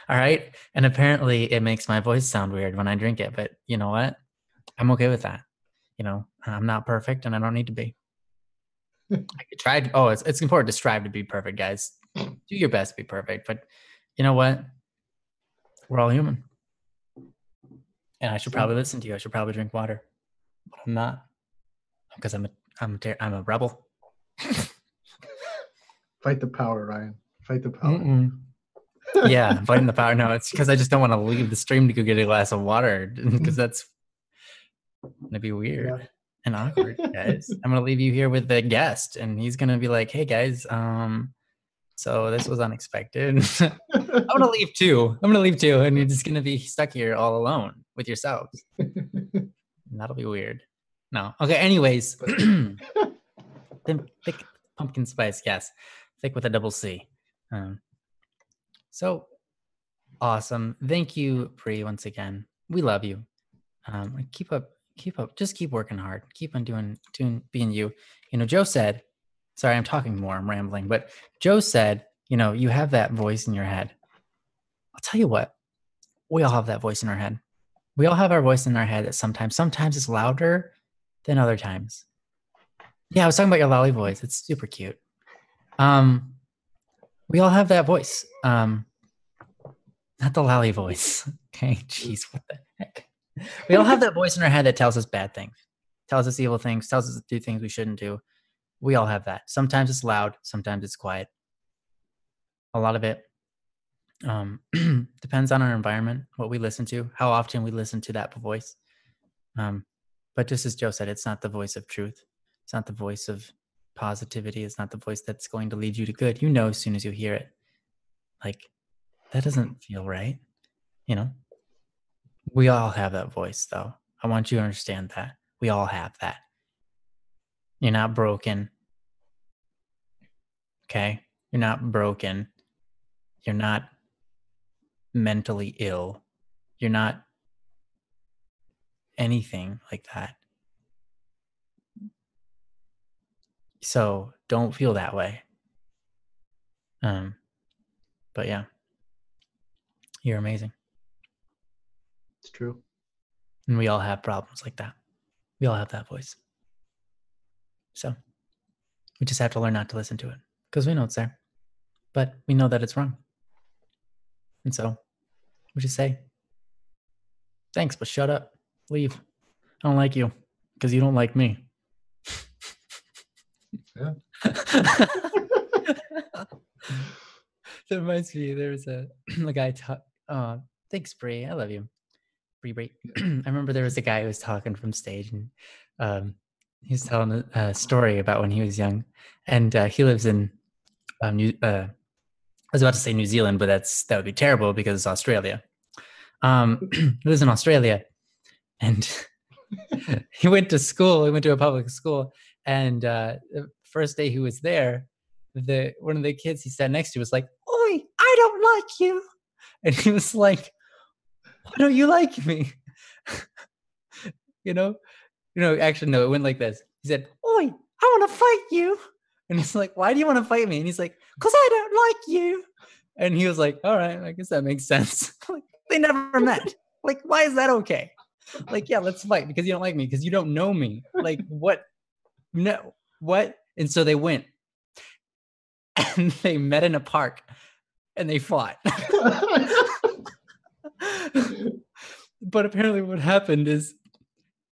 All right. And apparently it makes my voice sound weird when I drink it, but you know what? I'm okay with that. I'm not perfect, and I don't need to be. I tried. Oh, it's important to strive to be perfect, guys. Do your best to be perfect. But you know what? We're all human. And I should See? probably listen to you. I should probably drink water, but I'm not because I'm a rebel. Fight the power, Ryan. Fight the power. Yeah, fighting the power. No, it's because I just don't want to leave the stream to go get a glass of water because that's gonna be weird Yeah. and awkward, guys. I'm gonna leave you here with the guest, and he's gonna be like, "Hey, guys, so this was unexpected. I'm gonna leave too. And you're just gonna be stuck here all alone with yourselves. And that'll be weird. No. Okay. Anyways, thick pumpkin spice. Yes, thick with a double C. So awesome. Thank you, Pri, once again. We love you. Keep up. Just keep working hard. Keep on doing being you. You know, Joe said. Sorry, I'm talking more. I'm rambling, but Joe said, you know, you have that voice in your head. I'll tell you what. We all have that voice in our head. We all have our voice in our head at sometimes it's louder than other times. Yeah, I was talking about your lolly voice. It's super cute. We all have that voice. Not the lolly voice. Okay, jeez, what the heck? We all have that voice in our head that tells us bad things, tells us evil things, tells us to do things we shouldn't do. We all have that. Sometimes it's loud, sometimes it's quiet. A lot of it depends on our environment, what we listen to, how often we listen to that voice. But just as Joe said, it's not the voice of truth. It's not the voice of positivity. It's not the voice that's going to lead you to good. You know, as soon as you hear it, like, that doesn't feel right. You know, we all have that voice, though. I want you to understand that. We all have that. You're not broken. Okay? You're not broken. You're not mentally ill. You're not anything like that. So don't feel that way. But yeah, you're amazing. It's true. And we all have problems like that. We all have that voice. So we just have to learn not to listen to it because we know it's there, but we know that it's wrong. And so we just say, thanks, but shut up, leave. I don't like you because you don't like me. Yeah. That reminds me, there was a guy thanks, Brie. I love you. Brie. I remember there was a guy who was talking from stage, and he was telling a story about when he was young, and he lives in I was about to say New Zealand, but that would be terrible because it's Australia. He lives in Australia, and he went to school. He went to a public school, and the first day he was there, one of the kids he sat next to was like, "Oi, I don't like you," and he was like, "Why don't you like me?" you know. Actually, no, it went like this. He said, "Oi, I want to fight you," and he's like, "Why do you want to fight me?" And he's like, "'Cause I don't like you." And he was like, "All right, I guess that makes sense." Like, they never met. Like, why is that okay? Like, yeah, let's fight because you don't like me, because you don't know me. Like, what? No, what? And so they went and they met in a park and they fought. But apparently what happened is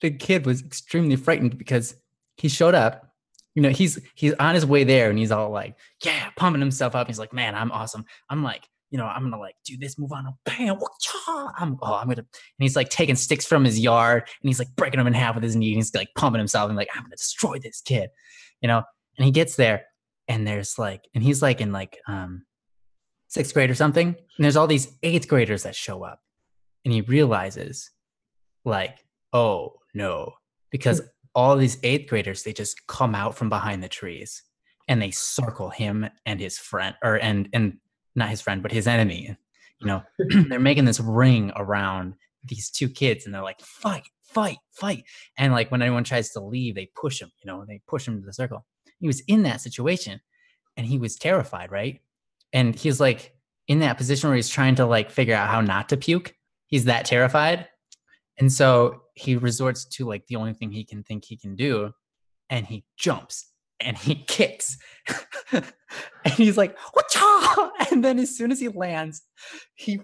the kid was extremely frightened because he showed up. You know, he's on his way there and he's all like, yeah, pumping himself up. He's like, man, I'm awesome. I'm like, I'm gonna like do this move on, bam, I'm gonna, and he's like taking sticks from his yard and he's like breaking them in half with his knee and he's like pumping himself and like, I'm gonna destroy this kid, and he gets there and there's like, and he's like in like 6th grade or something, and there's all these 8th graders that show up, and he realizes like, oh no, because all these 8th graders, they just come out from behind the trees and they circle him and his friend, and not his friend, but his enemy. They're making this ring around these 2 kids and they're like, fight. And like when anyone tries to leave, they push him, they push him to the circle. He was in that situation and he was terrified, right? And he's like in that position where he's trying to like figure out how not to puke. He's that terrified. And so he resorts to like the only thing he can think he can do. And he jumps and he kicks. And he's like, whatcha? And then as soon as he lands, he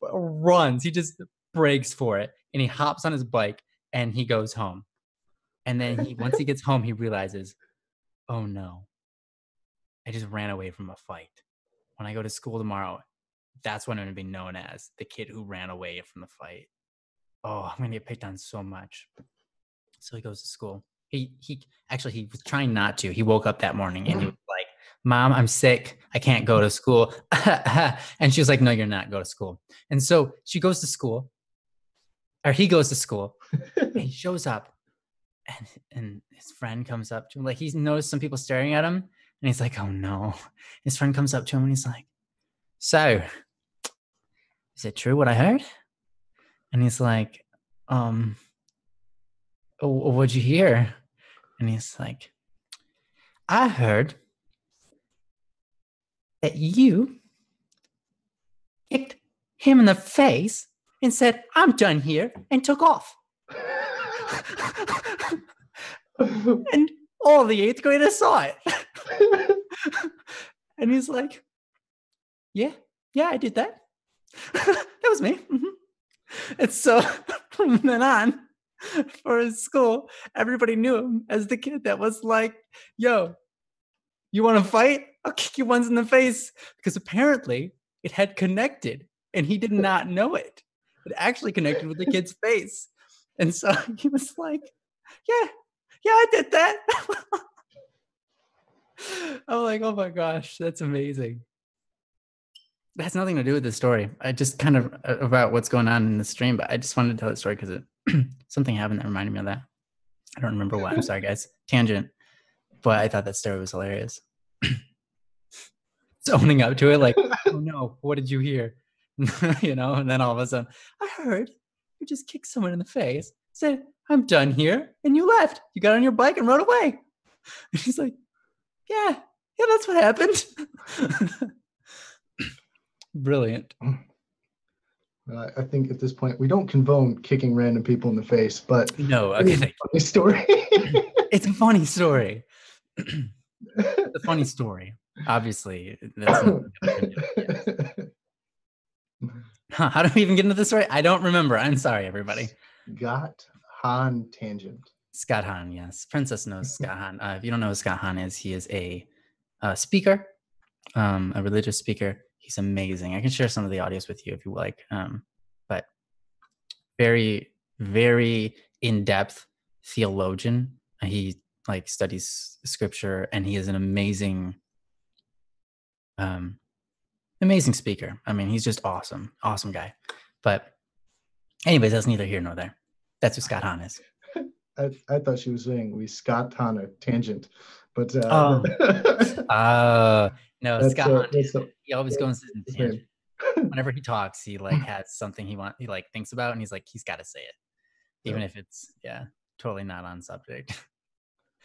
runs. He just breaks for it, and he hops on his bike, and he goes home. And then once he gets home, he realizes, oh no, I just ran away from a fight. When I go to school tomorrow, that's what I'm going to be known as, the kid who ran away from the fight. Oh, I'm going to get picked on so much. So he goes to school. He was trying not to. He woke up that morning and he was like, Mom, I'm sick. I can't go to school. And she was like, no, you're not. Go to school. And so she goes to school, or he goes to school, and he shows up, and his friend comes up to him. Like, he's noticed some people staring at him, and he's like, oh no. His friend comes up to him and he's like, so, is it true what I heard? And he's like, what'd you hear? And he's like, I heard that you kicked him in the face and said, I'm done here, and took off. And all the 8th graders saw it. And he's like, yeah, I did that. That was me. Mm-hmm. And so from then on, for his school, everybody knew him as the kid that was like, yo, you want to fight? I'll kick you once in the face. Because apparently it had connected, and he did not know it. It actually connected with the kid's face. And so he was like, yeah, I did that. I'm like, oh my gosh, that's amazing. That has nothing to do with the story. I just kind of about what's going on in the stream, but I just wanted to tell the story because something happened that reminded me of that. I don't remember what. I'm sorry, guys. Tangent. But I thought that story was hilarious. It's owning up to it, like, oh no, what did you hear? And then all of a sudden, I heard you just kicked someone in the face, said, I'm done here, and you left. You got on your bike and rode away. And he's like, yeah, that's what happened. Brilliant. I think at this point we don't condone kicking random people in the face, but no, okay. Funny story. It's a funny story. It's a funny story. Obviously, that's how do we even get into the story? I don't remember. I'm sorry, everybody. Scott Hahn tangent. Scott Hahn, yes. Princess knows Scott Hahn. If you don't know who Scott Hahn is, he is a speaker, a religious speaker. He's amazing. I can share some of the audios with you if you like. But very, very in-depth theologian. He studies scripture, and he is an amazing speaker. I mean, he's just awesome guy. But anyways, that's neither here nor there. That's who Scott Hahn is. I thought she was saying we Scott Hahn a tangent, but no, Scott Hahn. He always goes in tangent. Whenever he talks, he has something he thinks about, and he's got to say it, even if it's totally not on subject.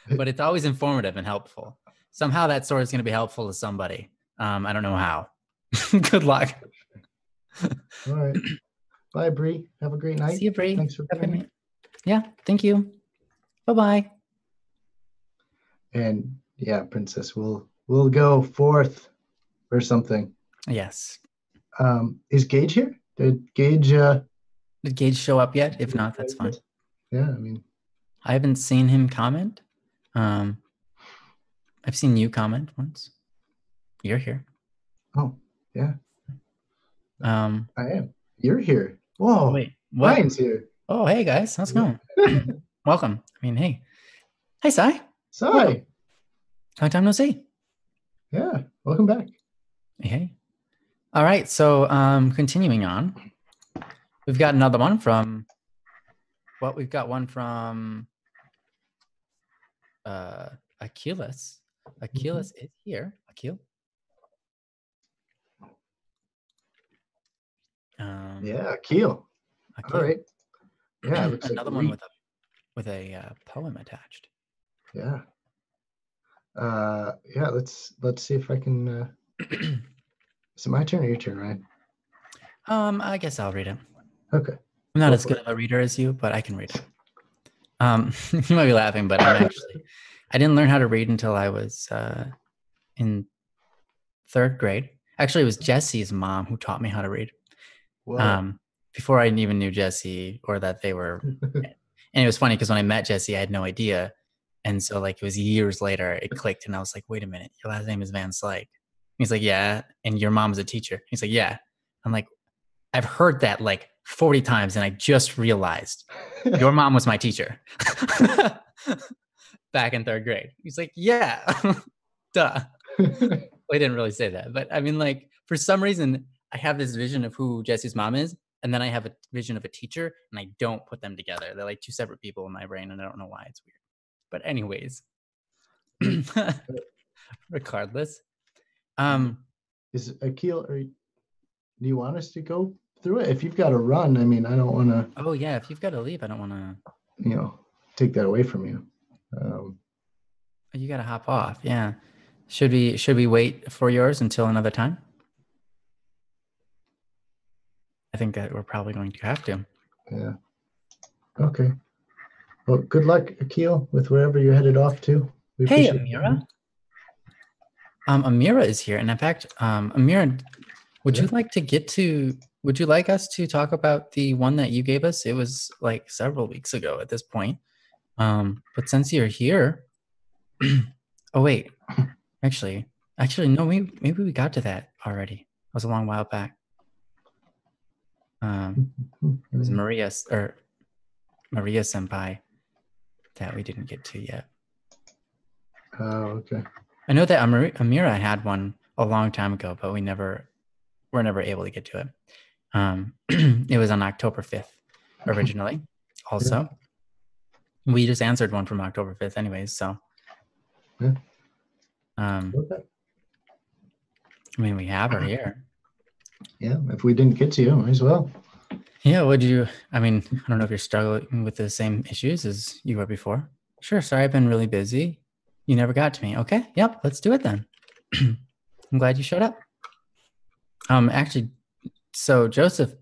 But it's always informative and helpful. Somehow that story is going to be helpful to somebody. I don't know how. Good luck. All right. Bye, Bree. Have a great night. See you, Bree. Thanks for coming. Yeah, thank you. Bye-bye. And Princess, we'll go forth or something. Yes. Is Gage here? Did Gage show up yet? If not, that's fine. Yeah, I mean, I haven't seen him comment. I've seen you comment once. You're here. Oh, yeah. I am. You're here. Whoa. Wait, what? Ryan's here. Oh, hey guys, how's it going? Welcome. I mean, hey. Hey, Sai. Sai. Long time no see. Yeah, welcome back. Hey. All right, so continuing on. We've got another one from we've got one from Achilles. Achilles is here. Akil. Akil. All right. Yeah, it looks another like one with a poem attached. Yeah. Let's see if I can. Is it my turn or your turn, Ryan? I guess I'll read it. Okay. I'm not as good of a reader as you, but I can read it. You might be laughing, but I didn't learn how to read until I was in 3rd grade. Actually, it was Jesse's mom who taught me how to read. Whoa. Before I even knew Jesse or that they were. And it was funny because when I met Jesse, I had no idea. And so like it was years later, it clicked, and I was like, wait a minute, your last name is Van Slyke. He's like, yeah. And your mom's a teacher. He's like, yeah. I'm like, I've heard that like 40 times, and I just realized your mom was my teacher back in 3rd grade. He's like, yeah, duh. Well, he didn't really say that, but I mean, like, for some reason, I have this vision of who Jesse's mom is, and then I have a vision of a teacher, and I don't put them together. They're like 2 separate people in my brain, and I don't know why. It's weird. But anyways, regardless, Is Akil, do you want us to go through it? If you've got to run, I mean, I don't want to, oh yeah, if you've got to leave, I don't want to. take that away from you. You got to hop off. Yeah. Should we wait for yours until another time? I think that we're probably going to have to. Yeah. Okay. Well, good luck, Akil, with wherever you're headed off to. We Hey, appreciate it. Amira. Amira is here, and in fact, Amira, would you like us to talk about the one that you gave us? It was like several weeks ago at this point. But since you're here, oh wait, actually, no, maybe we got to that already. It was a long while back. It was Maria Senpai that we didn't get to yet. Oh, okay. I know that Amira had one a long time ago, but we're never able to get to it. It was on October 5th originally. Also, we just answered one from October 5th, anyways. So, Yeah. I mean, we have her here. Yeah, if we didn't get to you, might as well. Yeah, I don't know if you're struggling with the same issues as you were before. Sure, sorry, I've been really busy. You never got to me. Okay, yep, let's do it then. I'm glad you showed up. Actually, so Joseph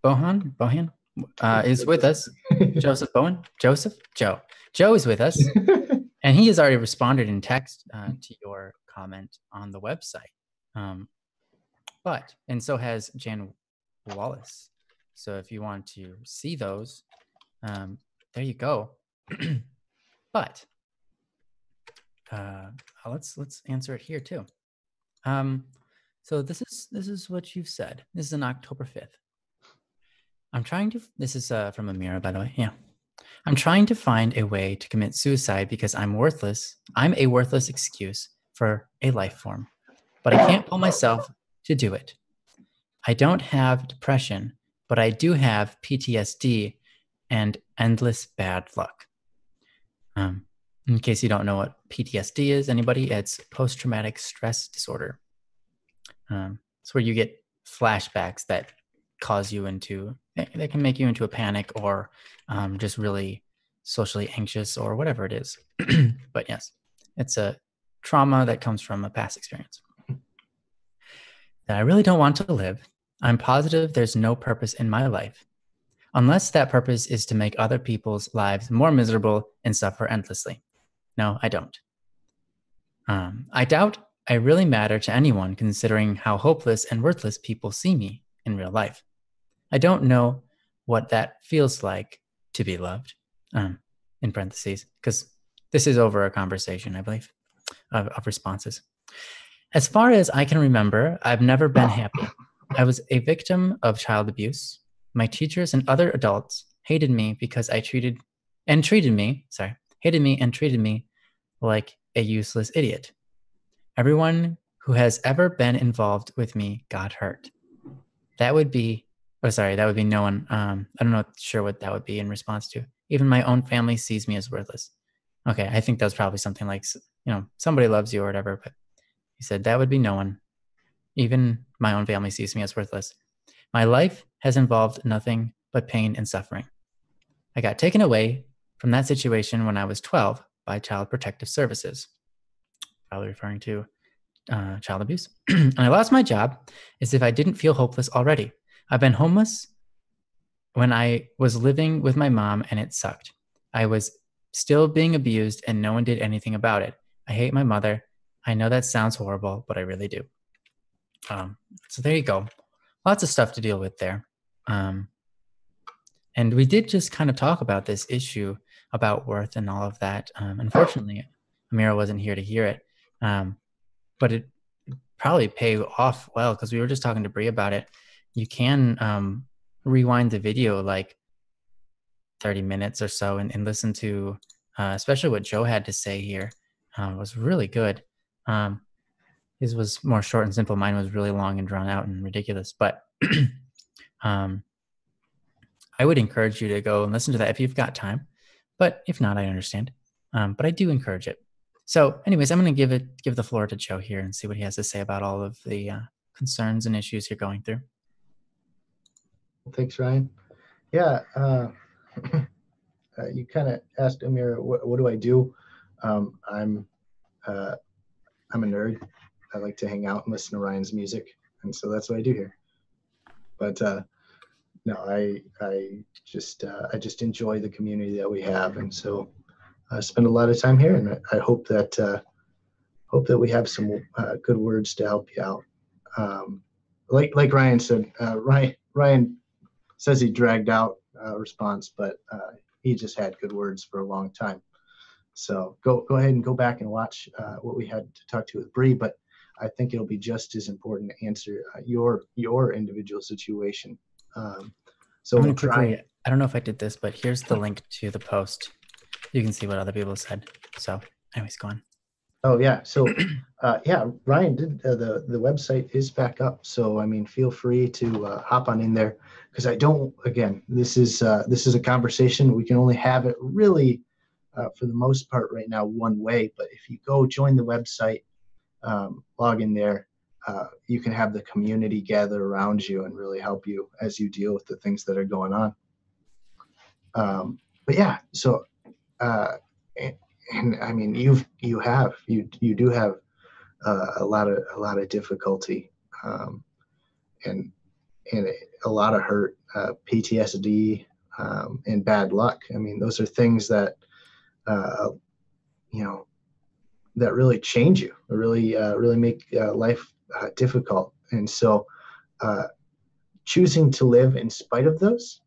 Bohan is with us. Joe is with us, and he has already responded in text to your comment on the website. And so has Jan Wallace. So if you want to see those, there you go. But let's answer it here too. So this is what you've said. This is on October 5th. This is from Amira, by the way. Yeah. I'm trying to find a way to commit suicide because I'm worthless. I'm a worthless excuse for a life form, but I can't pull myself to do it. I don't have depression, but I do have PTSD and endless bad luck. In case you don't know what PTSD is, anybody, it's post-traumatic stress disorder. It's where you get flashbacks that can make you into a panic or just really socially anxious or whatever it is. But yes, it's a trauma that comes from a past experience. That I really don't want to live. I'm positive there's no purpose in my life, unless that purpose is to make other people's lives more miserable and suffer endlessly. No, I don't. I doubt I really matter to anyone, considering how hopeless and worthless people see me in real life. I don't know what that feels like to be loved, in parentheses, because this is over a conversation, I believe, of responses. As far as I can remember, I've never been happy. I was a victim of child abuse. My teachers and other adults hated me because hated me and treated me like a useless idiot. Everyone who has ever been involved with me got hurt. That would be no one. I don't know, sure what that would be in response to. Even my own family sees me as worthless. Okay, I think that was probably something like, somebody loves you or whatever, but he said that would be no one. Even my own family sees me as worthless. My life has involved nothing but pain and suffering. I got taken away from that situation when I was 12 by Child Protective Services, probably referring to child abuse. And I lost my job as if I didn't feel hopeless already. I've been homeless when I was living with my mom, and it sucked. I was still being abused, and no one did anything about it. I hate my mother. I know that sounds horrible, but I really do. So there you go. Lots of stuff to deal with there. And we did just kind of talk about this issue about worth and all of that. Unfortunately, Amira wasn't here to hear it, but it probably pay off well because we were just talking to Bree about it. You can rewind the video like 30 minutes or so and listen to especially what Joe had to say here. Was really good. His was more short and simple. Mine was really long and drawn out and ridiculous. But I would encourage you to go and listen to that if you've got time. But if not, I understand. But I do encourage it. So anyways, I'm going to give the floor to Joe here and see what he has to say about all of the concerns and issues you're going through. Thanks, Ryan. Yeah, you kind of asked Amira, what do I do? I'm a nerd. I like to hang out and listen to Ryan's music, and so that's what I do here. But no, I just enjoy the community that we have, and so I spend a lot of time here, and I hope that we have some good words to help you out. Like Ryan said, Ryan says he dragged out a response, but he just had good words for a long time. So go ahead and go back and watch what we had to talk to with Bree, but I think it'll be just as important to answer your individual situation. So I'm gonna quickly, I don't know if I did this, but here's the link to the post. You can see what other people said. So anyways, go on. Oh yeah. So yeah, Ryan did the website is back up. So I mean, feel free to hop on in there because this is a conversation. We can only have it really for the most part right now one way. But if you go join the website, log in there, you can have the community gather around you and really help you as you deal with the things that are going on. But yeah, so and I mean, you do have a lot of difficulty, and a lot of hurt, PTSD, and bad luck. I mean, those are things that that really change you, really make life difficult. And so, choosing to live in spite of those,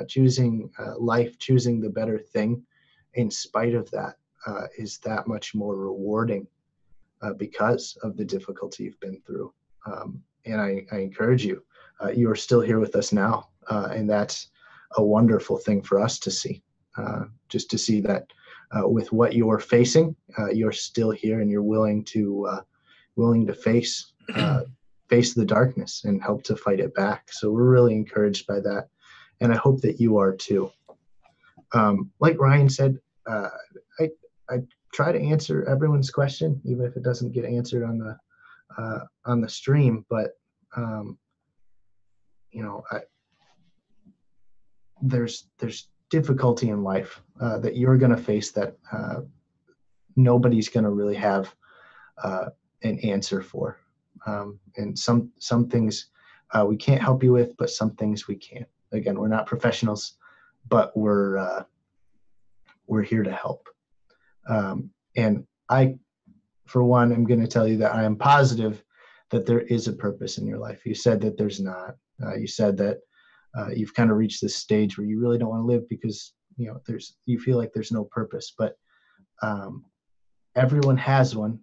choosing life, choosing the better thing, in spite of that, is that much more rewarding because of the difficulty you've been through. And I encourage you. You are still here with us now, and that's a wonderful thing for us to see. Just to see that with what you're facing, you're still here and you're willing to face the darkness and help to fight it back. So we're really encouraged by that, and I hope that you are too. Like Ryan said, I try to answer everyone's question, even if it doesn't get answered on the stream. But there's difficulty in life that you're going to face that nobody's going to really have an answer for. And some things we can't help you with, but some things we can. Again, we're not professionals, but we're here to help. And I, for one, am going to tell you that I am positive that there is a purpose in your life. You said that there's not. You said that you've kind of reached this stage where you really don't want to live because you feel like there's no purpose. But everyone has one.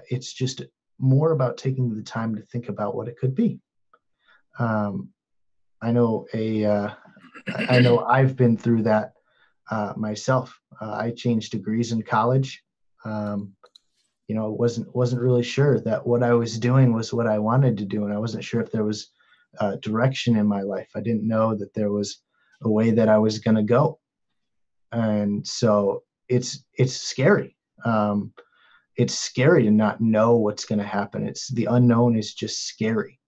It's just more about taking the time to think about what it could be. I know I've been through that myself. I changed degrees in college. Wasn't really sure that what I was doing was what I wanted to do, and I wasn't sure if there was direction in my life. I didn't know that there was a way that I was going to go, and so it's scary. It's scary to not know what's going to happen. It's the unknown is just scary.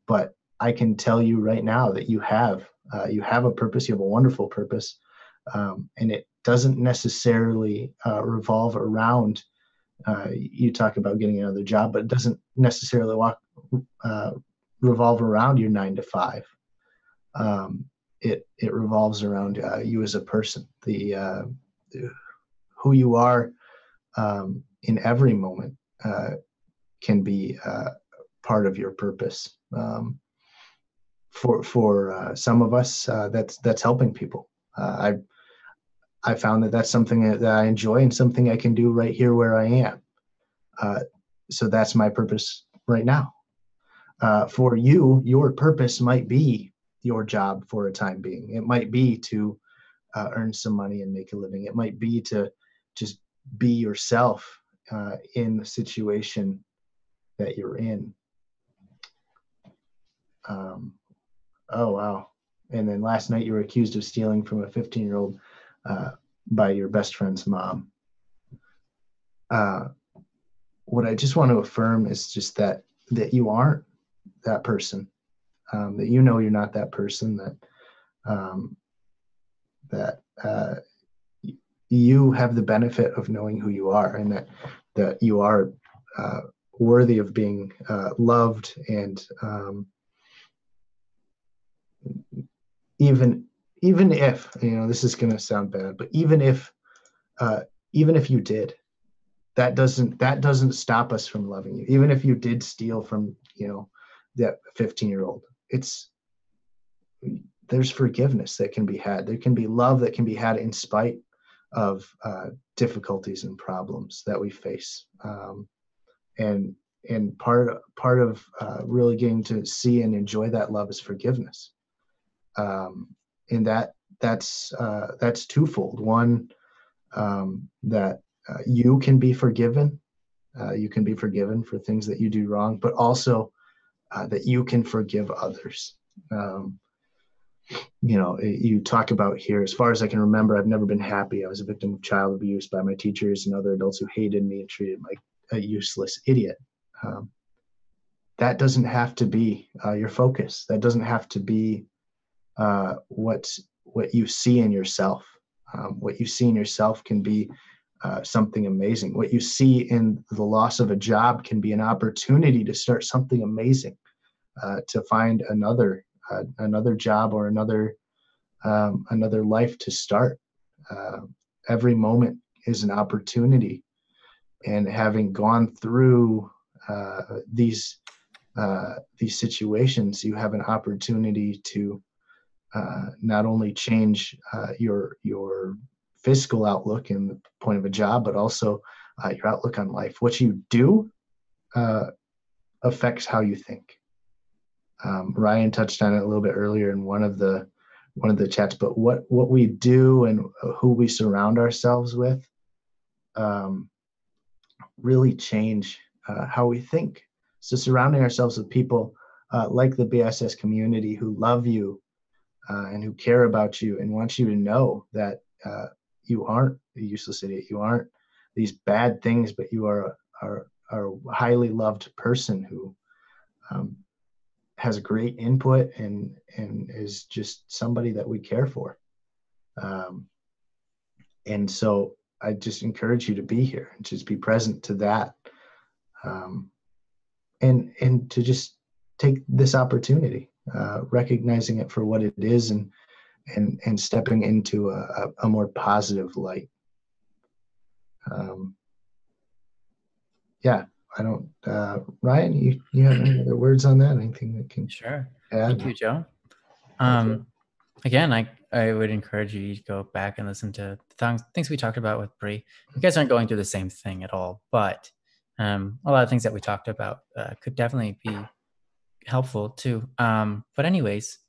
But I can tell you right now that you have a purpose. You have a wonderful purpose, and it doesn't necessarily revolve around. You talk about getting another job, but it doesn't necessarily revolve around your 9 to 5. It revolves around you as a person, who you are in every moment can be part of your purpose. for some of us, that's helping people. I found that that's something that I enjoy and something I can do right here where I am. So that's my purpose right now. For you, your purpose might be your job for a time being. It might be to earn some money and make a living. It might be to just be yourself in the situation that you're in. Oh, wow. And then last night you were accused of stealing from a 15-year-old by your best friend's mom. What I just want to affirm is just that you aren't that person, that you know you're not that person, that you have the benefit of knowing who you are, and that you are worthy of being loved, and even if, this is going to sound bad, but even if you did, that doesn't stop us from loving you. Even if you did steal from that 15-year-old, there's forgiveness that can be had. There can be love that can be had in spite of difficulties and problems that we face. And part of really getting to see and enjoy that love is forgiveness. And that's twofold. One, that you can be forgiven. You can be forgiven for things that you do wrong, but also that you can forgive others. You talk about here, as far as I can remember, I've never been happy. I was a victim of child abuse by my teachers and other adults who hated me and treated me like a useless idiot. That doesn't have to be your focus. That doesn't have to be what you see in yourself. What you see in yourself can be something amazing. What you see in the loss of a job can be an opportunity to start something amazing, to find another job or another life to start. Every moment is an opportunity, and having gone through these situations, you have an opportunity to not only change your physical outlook in the point of a job, but also your outlook on life. What you do affects how you think. Ryan touched on it a little bit earlier in one of the chats, but what we do and who we surround ourselves with really change how we think. So surrounding ourselves with people like the BSS community who love you and who care about you and want you to know that you aren't a useless idiot. You aren't these bad things, but you are a highly loved person who has great input and is just somebody that we care for. And so I just encourage you to be here and just be present to that. And to just take this opportunity, recognizing it for what it is, and stepping into a more positive light. I don't, Ryan, you have any other words on that? Anything that can Sure. add? Thank you, Joe. Again, I would encourage you to go back and listen to the things we talked about with Bree. You guys aren't going through the same thing at all, but a lot of things that we talked about could definitely be helpful too. But anyways,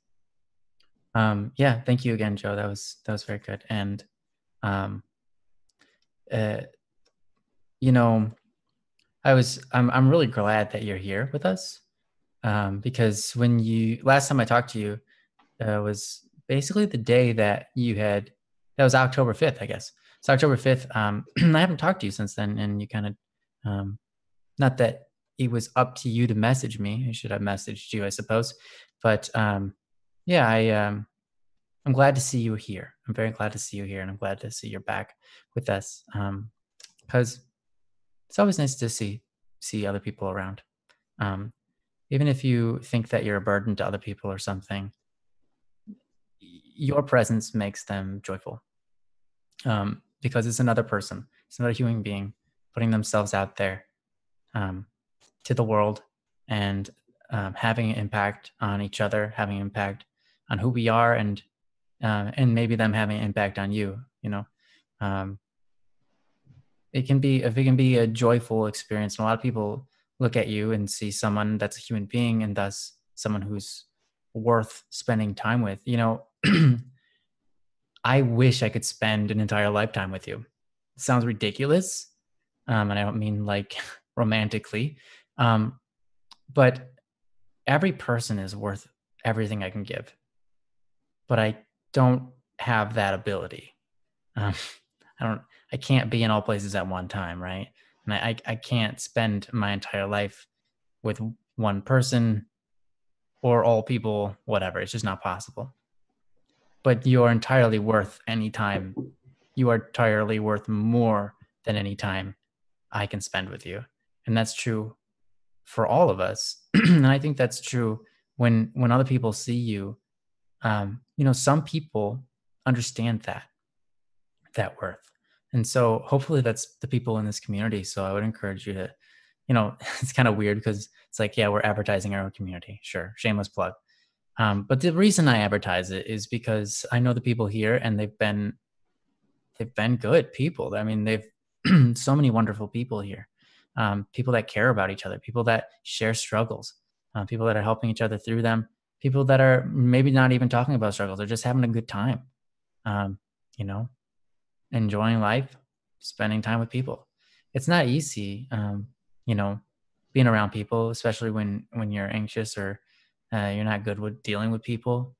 thank you again, Joe. That was very good. And I'm really glad that you're here with us, because last time I talked to you was basically the day that that was October 5th, I guess. It's October 5th. I haven't talked to you since then, and you kind of, not that it was up to you to message me. I should have messaged you, I suppose. But I'm glad to see you here. I'm very glad to see you here, and I'm glad to see you're back with us. Because it's always nice to see other people around. Even if you think that you're a burden to other people or something, your presence makes them joyful. Because it's another person, it's another human being putting themselves out there to the world, and having an impact on each other, having an impact on who we are, and maybe them having an impact on you. It can be a joyful experience. And a lot of people look at you and see someone that's a human being, and thus someone who's worth spending time with. I wish I could spend an entire lifetime with you. It sounds ridiculous. And I don't mean like romantically. But every person is worth everything I can give. But I don't have that ability. I can't be in all places at one time, right? And I can't spend my entire life with one person or all people, whatever. It's just not possible. But you're entirely worth any time. You are entirely worth more than any time I can spend with you. And that's true for all of us. And I think that's true when other people see you. Some people understand that worth. And so hopefully that's the people in this community. So I would encourage you to, it's kind of weird because it's like, yeah, we're advertising our own community. Sure. Shameless plug. But the reason I advertise it is because I know the people here, and they've been good people. I mean, they've so many wonderful people here. People that care about each other, people that share struggles, people that are helping each other through them, people that are maybe not even talking about struggles. They're just having a good time, enjoying life, spending time with people. It's not easy, being around people, especially when you're anxious or you're not good with dealing with people.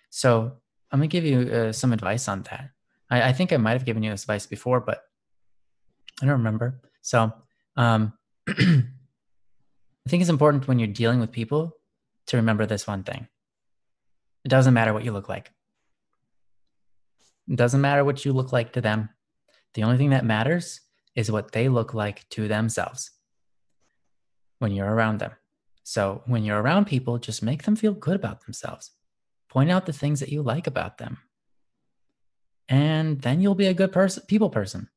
So I'm going to give you some advice on that. I think I might have given you this advice before, but I don't remember. So I think it's important when you're dealing with people to remember this one thing. It doesn't matter what you look like. It doesn't matter what you look like to them. The only thing that matters is what they look like to themselves when you're around them. So when you're around people, just make them feel good about themselves. Point out the things that you like about them. And then you'll be a good people person.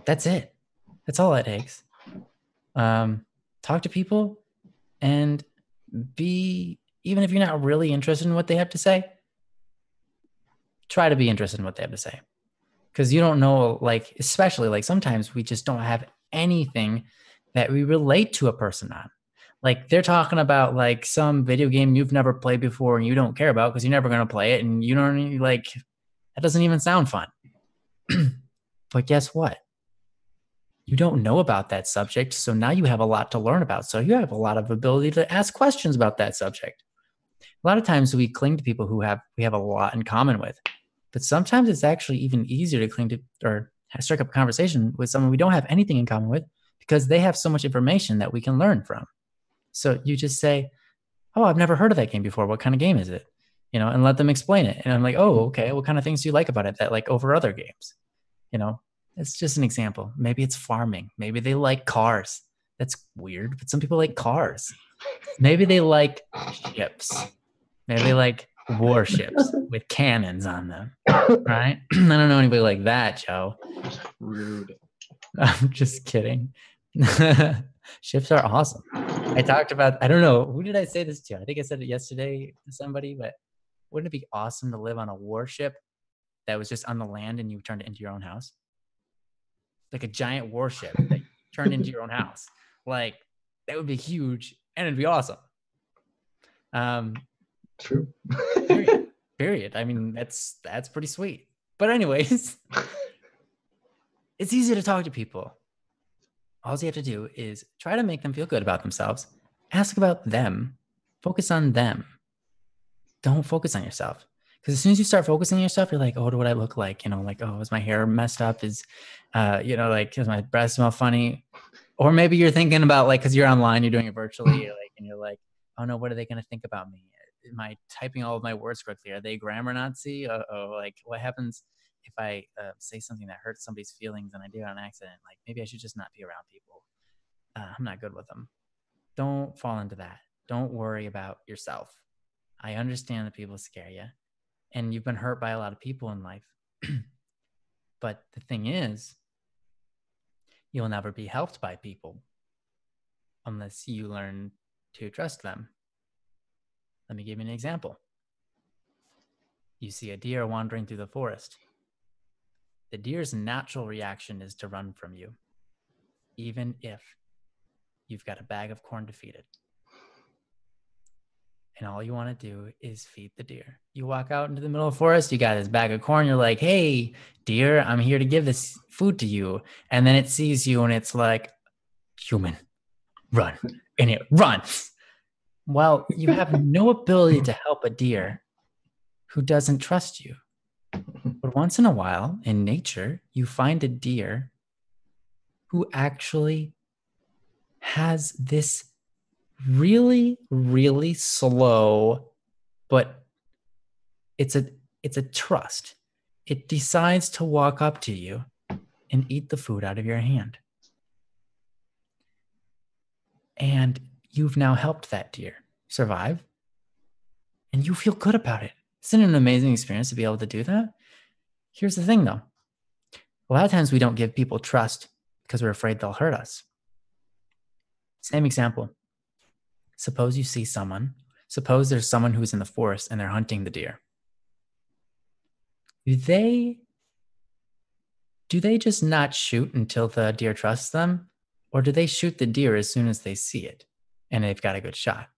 That's it. That's all it takes. Talk to people and even if you're not really interested in what they have to say, try to be interested in what they have to say. Because you don't know, especially sometimes we just don't have anything that we relate to a person on. Like they're talking about some video game you've never played before and you don't care about because you're never going to play it. And you don't that doesn't even sound fun. But guess what? You don't know about that subject. So now you have a lot to learn about. So you have a lot of ability to ask questions about that subject. A lot of times we cling to people we have a lot in common with, but sometimes it's actually even easier to cling to or strike up a conversation with someone we don't have anything in common with because they have so much information that we can learn from. So you just say, oh, I've never heard of that game before. What kind of game is it? And let them explain it. And I'm like, oh, okay. What kind of things do you like about it that over other games? It's just an example. Maybe it's farming. Maybe they like cars. That's weird, but some people like cars. Maybe they like ships. Maybe they like warships with cannons on them, right? I don't know anybody like that, Joe. Rude. I'm just kidding. Ships are awesome. I talked about, I don't know, who did I say this to? I think I said it yesterday to somebody, but wouldn't it be awesome to live on a warship that was just on the land and you turned it into your own house? Like a giant warship that you turned into your own house. That would be huge and it'd be awesome. True. Period. I mean, that's pretty sweet. But anyways, it's easy to talk to people. All you have to do is try to make them feel good about themselves. Ask about them. Focus on them. Don't focus on yourself. Because as soon as you start focusing on yourself, you're like, oh, what do I look like? Oh, is my hair messed up? Is my breath smell funny? Or maybe you're thinking about because you're online, you're doing it virtually, and you're like, oh no, what are they going to think about me? Am I typing all of my words correctly? Are they grammar Nazi? What happens if I say something that hurts somebody's feelings and I do it on accident? Maybe I should just not be around people. I'm not good with them. Don't fall into that. Don't worry about yourself. I understand that people scare you and you've been hurt by a lot of people in life. But the thing is, you'll never be helped by people unless you learn to trust them. Let me give you an example. You see a deer wandering through the forest. The deer's natural reaction is to run from you, even if you've got a bag of corn to feed it. And all you want to do is feed the deer. You walk out into the middle of the forest, you got this bag of corn, you're like, hey, deer, I'm here to give this food to you. And then it sees you and it's like, human, run. And it runs. Well, you have no ability to help a deer who doesn't trust you. But once in a while in nature, you find a deer who actually has this really, really slow, but it's a trust. It decides to walk up to you and eat the food out of your hand. And you've now helped that deer survive, and you feel good about it. Isn't it an amazing experience to be able to do that? Here's the thing, though. A lot of times we don't give people trust because we're afraid they'll hurt us. Same example. Suppose you see someone. Suppose there's someone who's in the forest and they're hunting the deer. Do they just not shoot until the deer trusts them? Or do they shoot the deer as soon as they see it and they've got a good shot?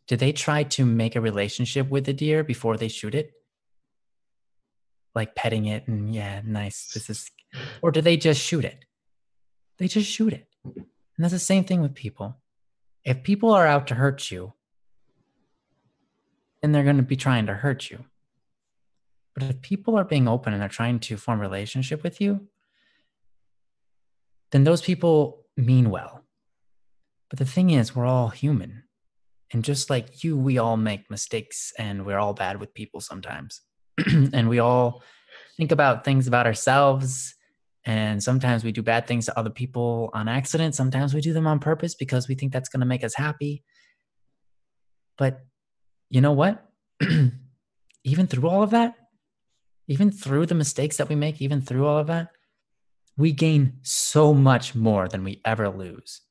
Do they try to make a relationship with the deer before they shoot it? Like petting it and yeah, nice. Or do they just shoot it? They just shoot it. And that's the same thing with people. If people are out to hurt you, then they're going to be trying to hurt you. But if people are being open and they're trying to form a relationship with you, then those people mean well. But the thing is, we're all human. And just like you, we all make mistakes and we're all bad with people sometimes. And we all think about things about ourselves. And sometimes we do bad things to other people on accident. Sometimes we do them on purpose because we think that's going to make us happy. But you know what? Even through all of that, even through the mistakes that we make, even through all of that, we gain so much more than we ever lose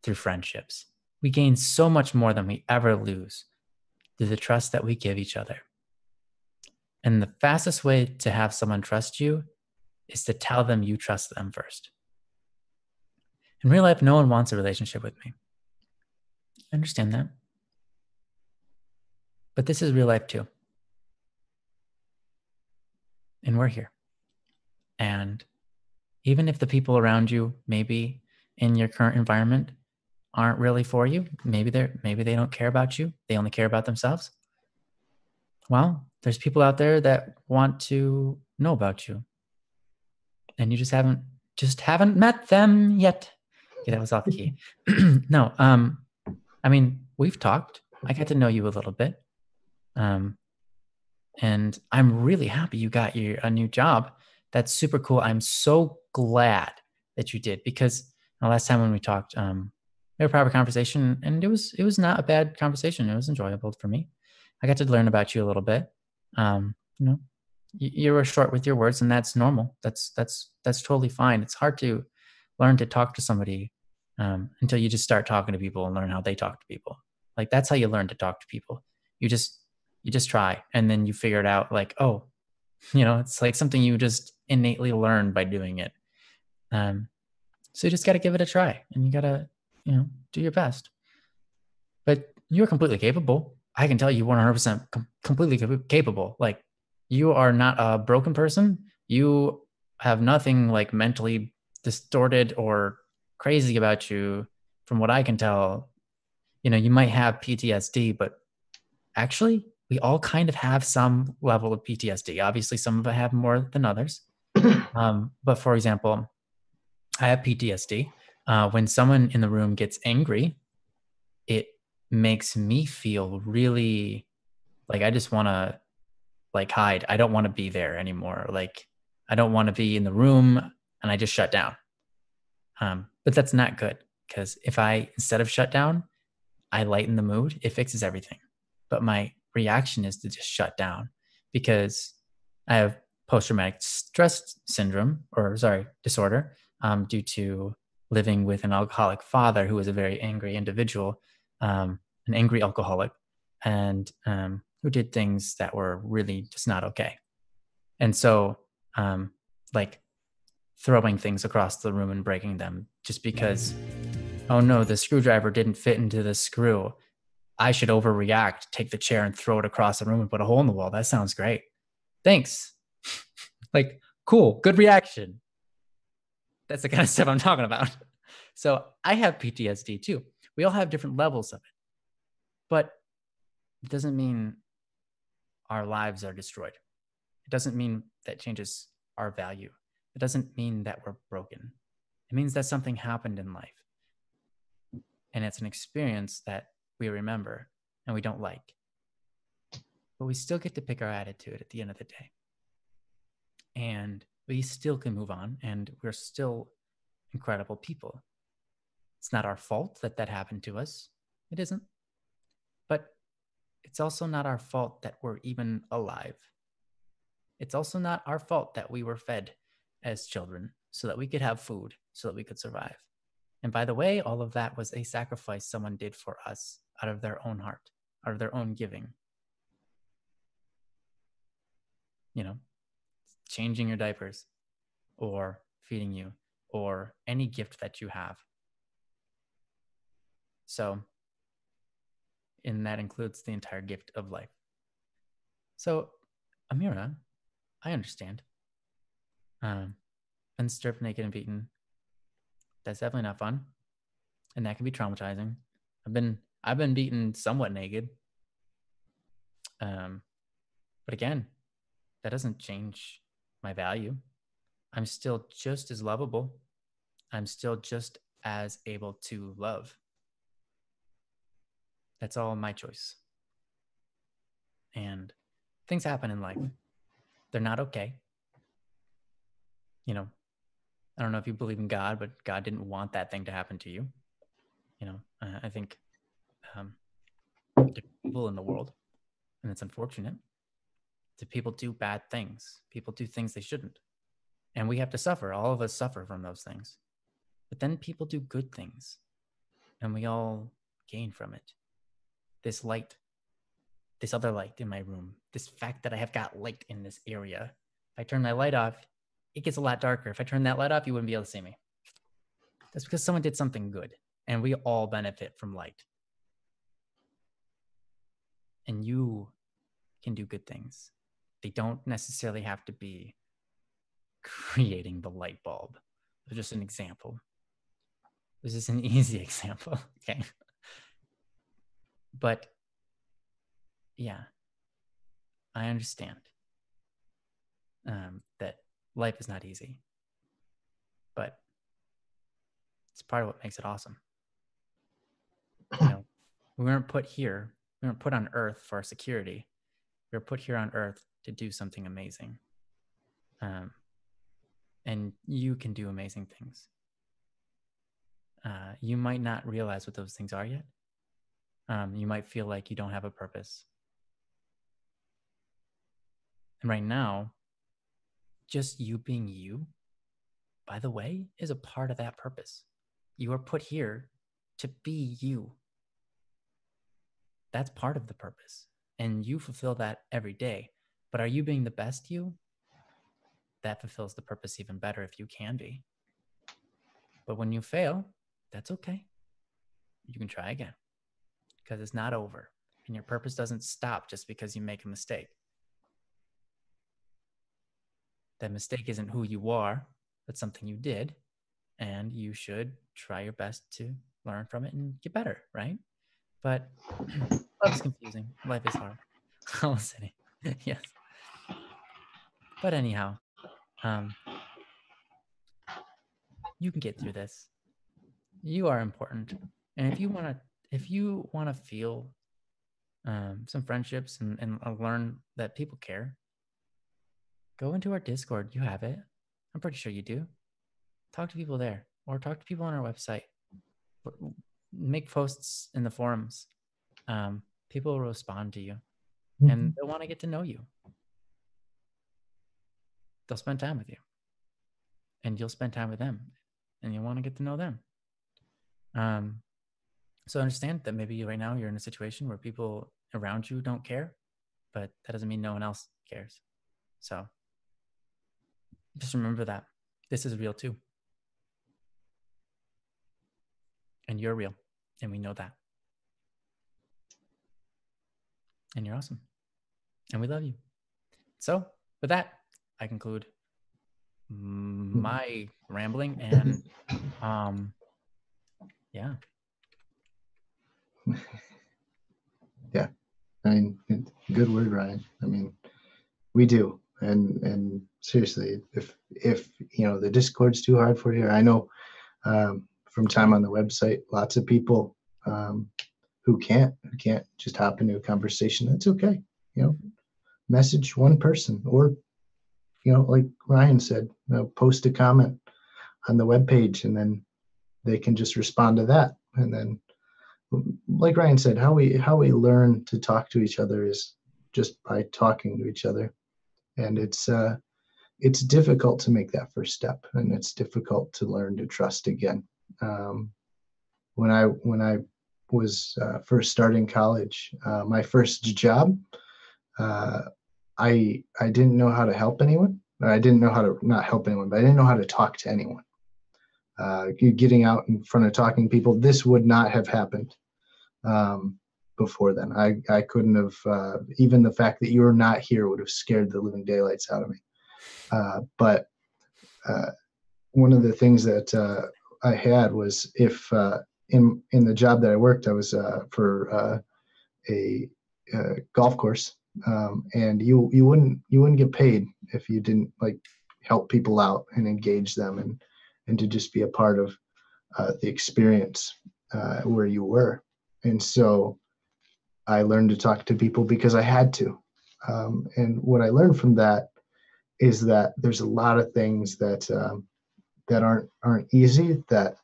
through friendships. We gain so much more than we ever lose through the trust that we give each other. And the fastest way to have someone trust you is to tell them you trust them first. In real life, no one wants a relationship with me. I understand that. But this is real life too. And we're here. And even if the people around you, maybe in your current environment, aren't really for you, maybe they don't care about you, they only care about themselves. Well, there's people out there that want to know about you. And you just haven't met them yet. Okay, that was off key. No, I mean, we've talked. I got to know you a little bit. And I'm really happy you got a new job. That's super cool. I'm so glad that you did, because the last time when we talked, we had a proper conversation, and it was not a bad conversation. It was enjoyable for me. I got to learn about you a little bit. You were short with your words, and that's normal. That's totally fine. It's hard to learn to talk to somebody until you just start talking to people and learn how they talk to people. Like, that's how you learn to talk to people. You just try, and then you figure it out. Like, oh, it's like something you just innately learn by doing it. So you just got to give it a try, and you got to, do your best. But you're completely capable. I can tell you 100% completely capable. Like, you are not a broken person. You have nothing like mentally distorted or crazy about you. From what I can tell, you might have PTSD, but actually we all kind of have some level of PTSD. Obviously, some of it have more than others. But for example, I have PTSD. When someone in the room gets angry, it makes me feel really like I just want to hide. I don't want to be there anymore. Like, I don't want to be in the room, and I just shut down. But that's not good, because if I, instead of shut down, I lighten the mood, it fixes everything. But my reaction is to just shut down, because I have post-traumatic stress syndrome, disorder, due to living with an alcoholic father who was a very angry individual, an angry alcoholic, and who did things that were really just not okay. And so, like throwing things across the room and breaking them just because, oh no, the screwdriver didn't fit into the screw. I should overreact, take the chair and throw it across the room and put a hole in the wall. That sounds great. Thanks. Like, cool, good reaction. That's the kind of stuff I'm talking about. So I have PTSD too. We all have different levels of it. But it doesn't mean our lives are destroyed. It doesn't mean that changes our value. It doesn't mean that we're broken. It means that something happened in life. And it's an experience that we remember and we don't like. But we still get to pick our attitude at the end of the day. And we still can move on, and we're still incredible people. It's not our fault that that happened to us. It isn't. But it's also not our fault that we're even alive. It's also not our fault that we were fed as children so that we could have food, so that we could survive. And by the way, all of that was a sacrifice someone did for us out of their own heart, out of their own giving. You know, changing your diapers or feeding you or any gift that you have. So, and that includes the entire gift of life. So, Amira, I understand. Been stripped naked and beaten. That's definitely not fun, and that can be traumatizing. I've been beaten somewhat naked. But again, that doesn't change my value. I'm still just as lovable. I'm still just as able to love. That's all my choice. And things happen in life. They're not okay. You know, I don't know if you believe in God, but God didn't want that thing to happen to you. You know, I think there are people in the world, and it's unfortunate that people do bad things. People do things they shouldn't. And we have to suffer. All of us suffer from those things. But then people do good things, and we all gain from it. This light, this other light in my room, this fact that I have got light in this area. If I turn my light off, it gets a lot darker. If I turn that light off, you wouldn't be able to see me. That's because someone did something good, and we all benefit from light. And you can do good things. They don't necessarily have to be creating the light bulb. It's just an example. This is an easy example, okay? But yeah, I understand that life is not easy, but it's part of what makes it awesome. You know, we weren't put here, we weren't put on Earth for security. We were put here on Earth to do something amazing. And you can do amazing things. You might not realize what those things are yet. You might feel like you don't have a purpose. And right now, just you being you, by the way, is a part of that purpose. You are put here to be you. That's part of the purpose. And you fulfill that every day. But are you being the best you? That fulfills the purpose even better if you can be. But when you fail, that's okay. You can try again because it's not over. And your purpose doesn't stop just because you make a mistake. That mistake isn't who you are. That's something you did. And you should try your best to learn from it and get better, right? But life is confusing. Life is hard. I was kidding. Yes. But anyhow, you can get through this. You are important. And if you want to feel some friendships and learn that people care, go into our Discord. You have it. I'm pretty sure you do. Talk to people there, or talk to people on our website. Make posts in the forums. People will respond to you, and they'll want to get to know you. They'll spend time with you, and you'll spend time with them. and you want to get to know them. So understand that maybe right now you're in a situation where people around you don't care, but that doesn't mean no one else cares. So just remember that this is real too. And you're real. And we know that. And you're awesome. And we love you. So with that, I conclude my rambling and yeah. Yeah. I mean, good word, Ryan. I mean, we do. And seriously, if you know the Discord's too hard for you, I know from time on the website, lots of people who can't just hop into a conversation. That's okay. You know, message one person, or you know, like Ryan said, post a comment on the webpage, and then they can just respond to that. And then, like Ryan said, how we learn to talk to each other is just by talking to each other. And it's difficult to make that first step, and it's difficult to learn to trust again. When I was first starting college, my first job, I didn't know how to help anyone. I didn't know how to not help anyone, but I didn't know how to talk to anyone. Getting out in front of talking people, this would not have happened before then. I couldn't have, even the fact that you're not here would have scared the living daylights out of me. But one of the things that I had was if in the job that I worked, I was for a golf course, and you wouldn't get paid if you didn't like help people out and engage them and to just be a part of the experience where you were. And so I learned to talk to people because I had to. And what I learned from that is that there's a lot of things that that aren't easy that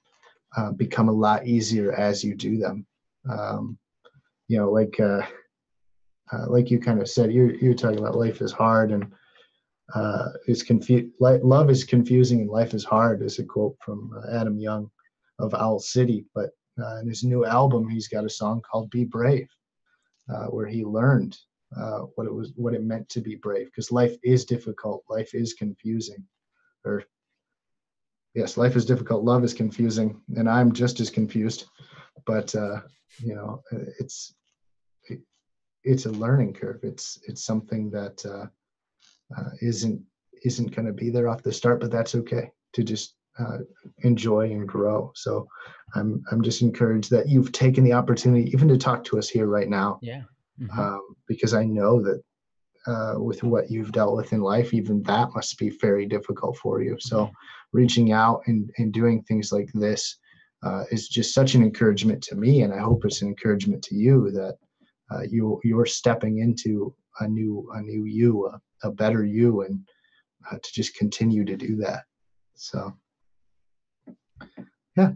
become a lot easier as you do them. You know, like you kind of said, you're talking about life is hard and is confused. Love is confusing and life is hard is a quote from Adam Young of Owl City. But in his new album, he's got a song called "Be Brave," where he learned what it meant to be brave, because life is difficult, life is confusing, or yes, life is difficult, love is confusing, and I'm just as confused. But you know, it's a learning curve. It's something that isn't going to be there off the start, but that's okay to just enjoy and grow. So I'm just encouraged that you've taken the opportunity even to talk to us here right now. Yeah. Because I know that with what you've dealt with in life, even that must be very difficult for you. So reaching out and doing things like this is just such an encouragement to me. And I hope it's an encouragement to you that you're stepping into a new you, a better you, and to just continue to do that. So, yeah.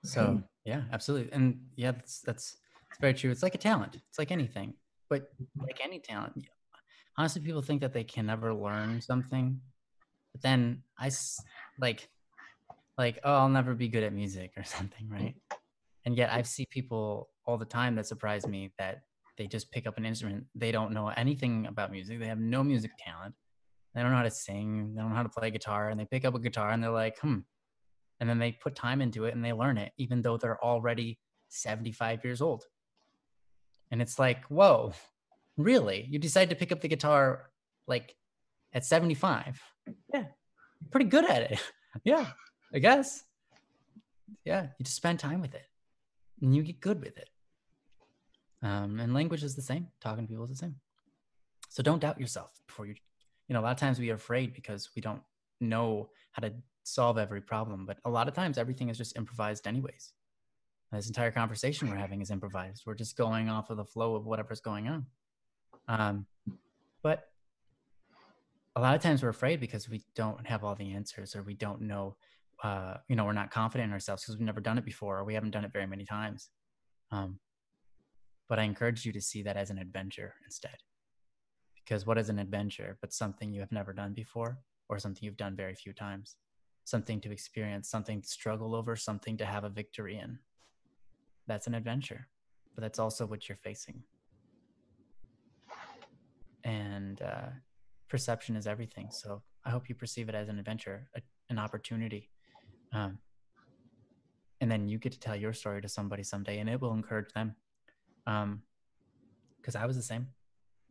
So yeah, absolutely. And yeah, that's very true. It's like a talent. It's like anything, but like any talent, honestly, people think that they can never learn something, but then like, oh, I'll never be good at music or something, right? And yet I see people all the time that surprise me that they just pick up an instrument. They don't know anything about music. They have no music talent. They don't know how to sing. They don't know how to play guitar. And they pick up a guitar and they're like, and then they put time into it and they learn it, even though they're already 75 years old. And it's like, whoa, really? You decide to pick up the guitar like at 75? Yeah, you're pretty good at it. Yeah, I guess. Yeah, you just spend time with it and you get good with it. And language is the same. Talking to people is the same. So don't doubt yourself before you know, a lot of times we are afraid because we don't know how to solve every problem. But a lot of times everything is just improvised anyways. This entire conversation we're having is improvised. We're just going off of the flow of whatever's going on. But a lot of times we're afraid because we don't have all the answers, or we don't know, you know, we're not confident in ourselves because we've never done it before, or we haven't done it very many times. But I encourage you to see that as an adventure instead. Because what is an adventure but something you have never done before? or something you've done very few times, something to experience, something to struggle over, something to have a victory in. That's an adventure, but that's also what you're facing. And perception is everything. So I hope you perceive it as an adventure, an opportunity. And then you get to tell your story to somebody someday, and it will encourage them. Because I was the same.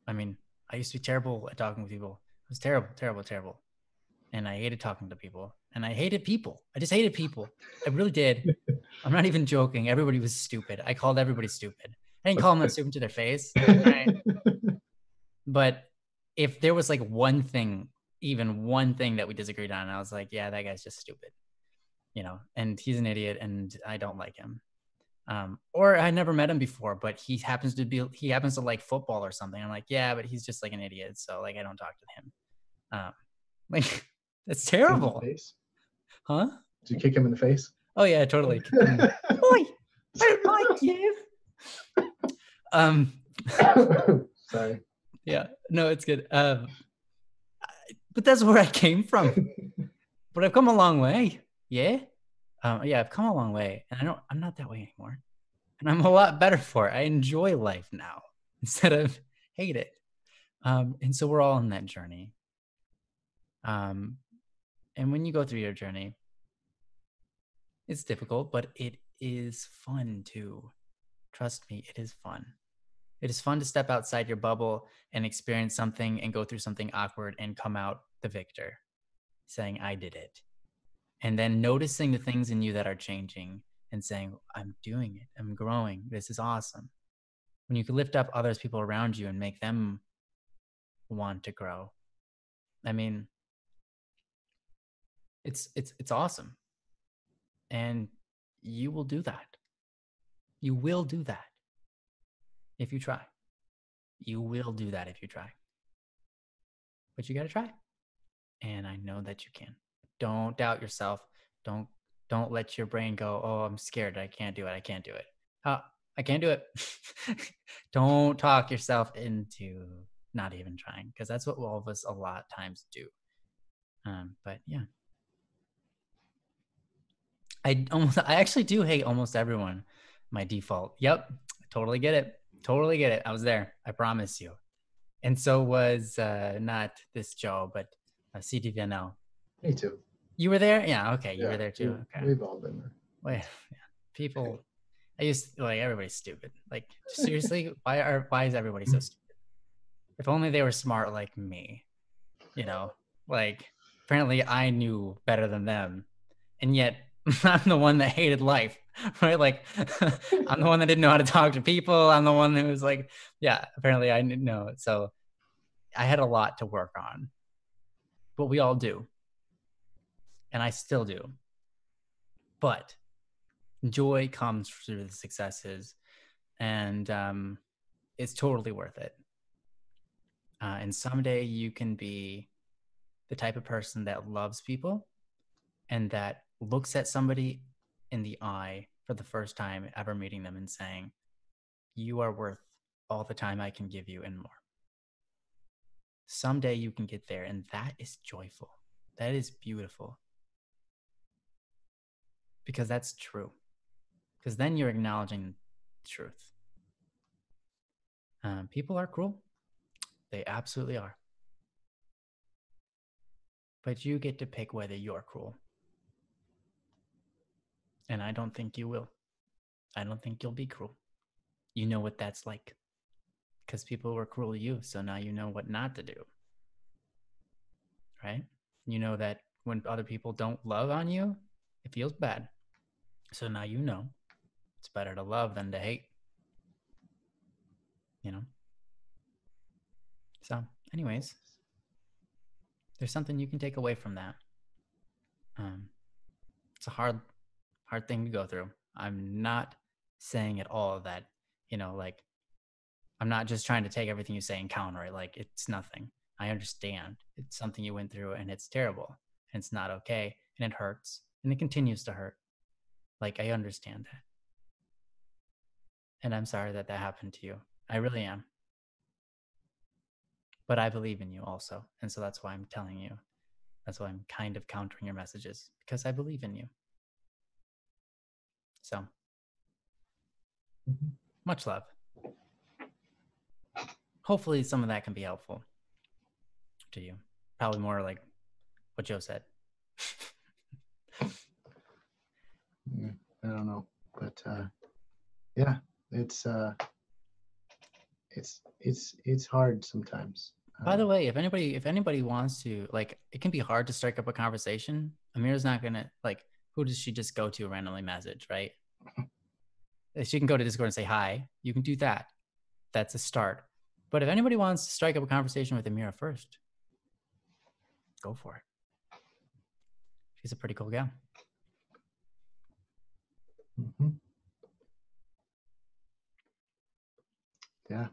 I mean, I used to be terrible at talking with people. I was terrible, terrible, terrible. And I hated talking to people. And I hated people. I just hated people. I really did. I'm not even joking. Everybody was stupid. I called everybody stupid. I didn't call them that stupid to their face. Right? But if there was like one thing, even one thing that we disagreed on, I was like, yeah, that guy's just stupid. You know, and he's an idiot and I don't like him. Or I never met him before, but he happens to like football or something. I'm like, yeah, but he's just like an idiot. So like, I don't talk to him. Like that's terrible. Huh? Did you kick him in the face? Oh yeah, totally. Oi, I don't like you. Sorry. Yeah, no, it's good. But that's where I came from. But I've come a long way. Yeah. Yeah, I've come a long way, and I'm not that way anymore, and I'm a lot better for it. I enjoy life now instead of hate it. And so we're all on that journey. And when you go through your journey, it's difficult, but it is fun too. Trust me, it is fun. It is fun to step outside your bubble and experience something and go through something awkward and come out the victor, saying, I did it. And then noticing the things in you that are changing and saying, I'm doing it. I'm growing. This is awesome. When you can lift up others, people around you, and make them want to grow. I mean, it's awesome. And you will do that. You will do that if you try. You will do that if you try. But you got to try. And I know that you can. Don't doubt yourself. Don't let your brain go, oh, I'm scared. I can't do it. I can't do it. I can't do it. Don't talk yourself into not even trying, because that's what all of us a lot of times do. But yeah. I actually do hate almost everyone. My default. Yep. Totally get it. Totally get it. I was there. I promise you. And so was not this Joe, but CD Vianel. Me too. You were there? Yeah. Okay. You were there too. Okay. We've all been there. Wait. Yeah. People. I used to, like, everybody's stupid. Like, seriously, why is everybody so stupid? If only they were smart like me. You know, like, apparently I knew better than them, and yet I'm the one that hated life, right? Like, I'm the one that didn't know how to talk to people. I'm the one who was like, yeah, apparently I didn't know. So I had a lot to work on, but we all do. And I still do. But joy comes through the successes, and it's totally worth it. And someday you can be the type of person that loves people and that looks at somebody in the eye for the first time ever meeting them and saying, you are worth all the time I can give you and more. Someday you can get there, and that is joyful. That is beautiful. Because that's true. Because then you're acknowledging truth. People are cruel. They absolutely are. But you get to pick whether you're cruel. And I don't think you will. I don't think you'll be cruel. You know what that's like. Because people were cruel to you, so now you know what not to do. Right? You know that when other people don't love on you, it feels bad. So now you know it's better to love than to hate. You know? So, anyways, there's something you can take away from that. It's a hard thing to go through. I'm not saying at all that, you know, like, I'm not just trying to take everything you say and counter it. Like, it's nothing. I understand. It's something you went through, and it's terrible, and it's not okay, and it hurts, and it continues to hurt. Like, I understand that. And I'm sorry that happened to you. I really am. But I believe in you also. And so that's why I'm telling you That's why I'm kind of countering your messages, because I believe in you. So much love. Hopefully some of that can be helpful to you. Probably more like what Joe said. I don't know, but yeah, it's hard sometimes. By the way, if anybody wants to, like, it can be hard to strike up a conversation. Amira's not gonna, like, who does she just go to randomly message, right? She can go to Discord and say hi. You can do that. That's a start. But if anybody wants to strike up a conversation with Amira first, go for it. She's a pretty cool gal. Mm-hmm. Yeah.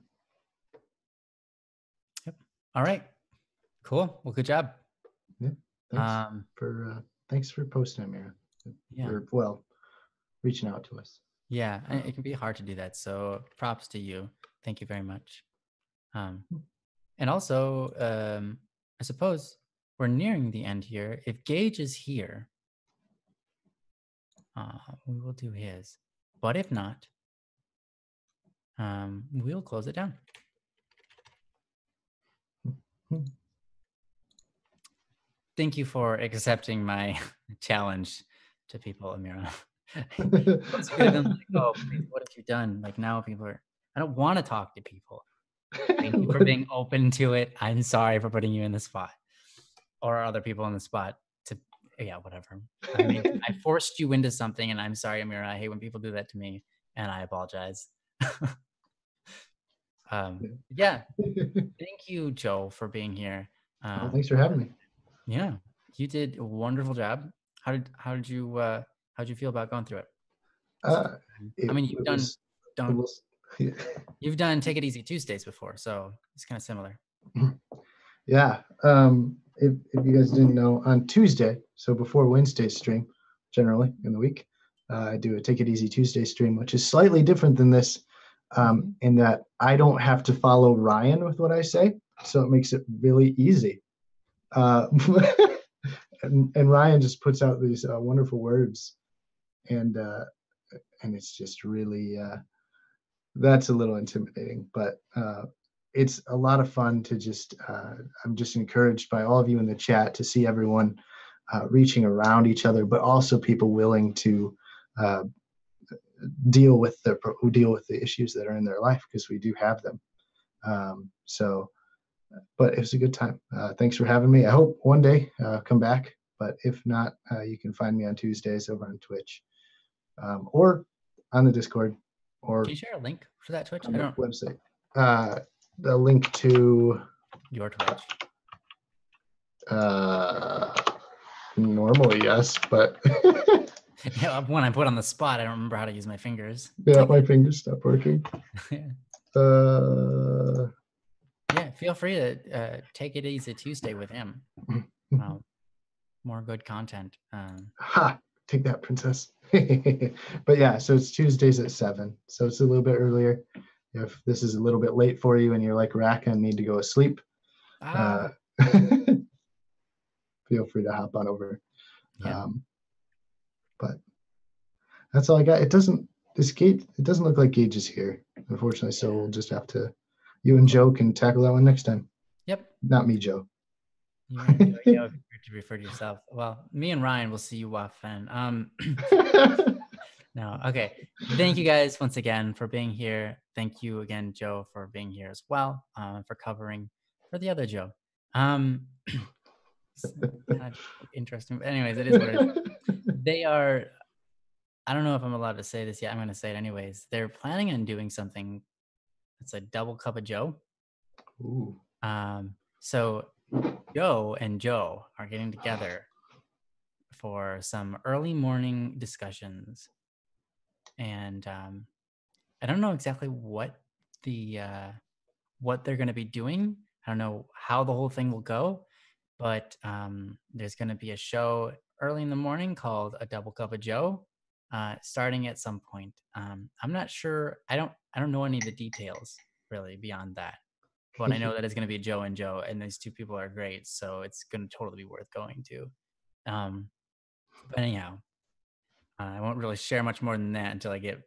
Yep. All right. Cool. Well, good job. Yeah. Thanks for posting, Amira. Yeah. Or, well, reaching out to us. Yeah, it can be hard to do that. So props to you. Thank you very much. And also, I suppose we're nearing the end here. If Gage is here, we will do his. But if not, we'll close it down. Thank you for accepting my challenge to people, Amira. Once you could have been like, oh, please, what have you done? Like, now people are, I don't want to talk to people. Thank you for being open to it. I'm sorry for putting you in the spot, or other people in the spot to, yeah, whatever. I mean, I forced you into something, and I'm sorry, Amira. I hate when people do that to me, and I apologize. Yeah. Thank you, Joe, for being here. Well, thanks for having me. Yeah, you did a wonderful job. How did you feel about going through it? I mean, you've done Take It Easy Tuesdays before, so it's kind of similar. Yeah. If you guys didn't know, on Tuesday, so before Wednesday's stream, generally in the week, I do a Take It Easy Tuesday stream, which is slightly different than this, in that I don't have to follow Ryan with what I say, so it makes it really easy. And Ryan just puts out these wonderful words, and it's just really that's a little intimidating, but it's a lot of fun to just I'm just encouraged by all of you in the chat to see everyone reaching around each other, but also people willing to deal with the issues that are in their life, because we do have them. But it was a good time. Thanks for having me. I hope one day come back, but if not, you can find me on Tuesdays over on Twitch, or on the Discord, or can you share a link for that Twitch? On the website. The link to your Twitch. Normally, yes, but yeah, when I'm put on the spot, I don't remember how to use my fingers. Yeah, my fingers stopped working. Yeah, feel free to take it easy Tuesday with him. More good content. Ha! Take that, princess. But yeah, so it's Tuesdays at 7, so it's a little bit earlier. If this is a little bit late for you and you're like Raka and need to go to sleep, feel free to hop on over. Yeah. But that's all I got. It doesn't look like Gage is here, unfortunately, so we'll just have to, you and Joe can tackle that one next time. Yep. Not me, Joe. You to refer to yourself. Well, me and Ryan will see you often. No, okay. Thank you guys once again for being here. Thank you again, Joe, for being here as well, for covering for the other Joe. Kind of interesting. But anyways, it is what it is. They are, I don't know if I'm allowed to say this yet. I'm going to say it anyways. They're planning on doing something. It's a double cup of Joe. Ooh. So Joe and Joe are getting together for some early morning discussions. And I don't know exactly what they're going to be doing. I don't know how the whole thing will go, but there's going to be a show early in the morning called A Double Cup of Joe, starting at some point. I'm not sure. I don't know any of the details really beyond that. but I know that it's going to be Joe and Joe, and these two people are great, so it's going to totally be worth going to. But anyhow, I won't really share much more than that until I get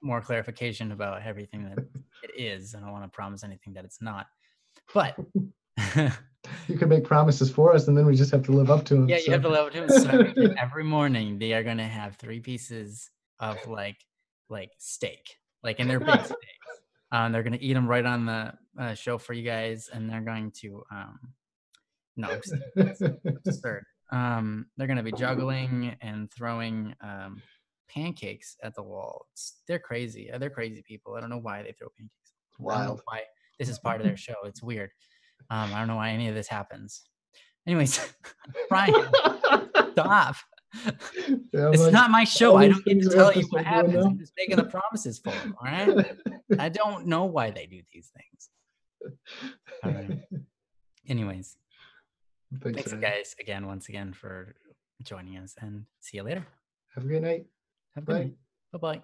more clarification about everything that it is. I don't want to promise anything that it's not. But you can make promises for us, and then we just have to live up to them. yeah, you have to live up to them. So every morning they are going to have 3 pieces of like steak, like in their big steaks. They're going to eat them right on the show for you guys, and they're going to no, it's absurd. They're going to be juggling and throwing pancakes at the wall. They're crazy. They're crazy people. I don't know why they throw pancakes. Wild. I don't know why this is part of their show. It's weird. I don't know why any of this happens. Anyways, Brian, stop. Yeah, it's not my show. I don't get to tell you what happens. I'm just making the promises for them. All right. I don't know why they do these things. All right. Anyways, thanks guys once again for joining us, and see you later. Have a great night. Have a good night. Bye-bye.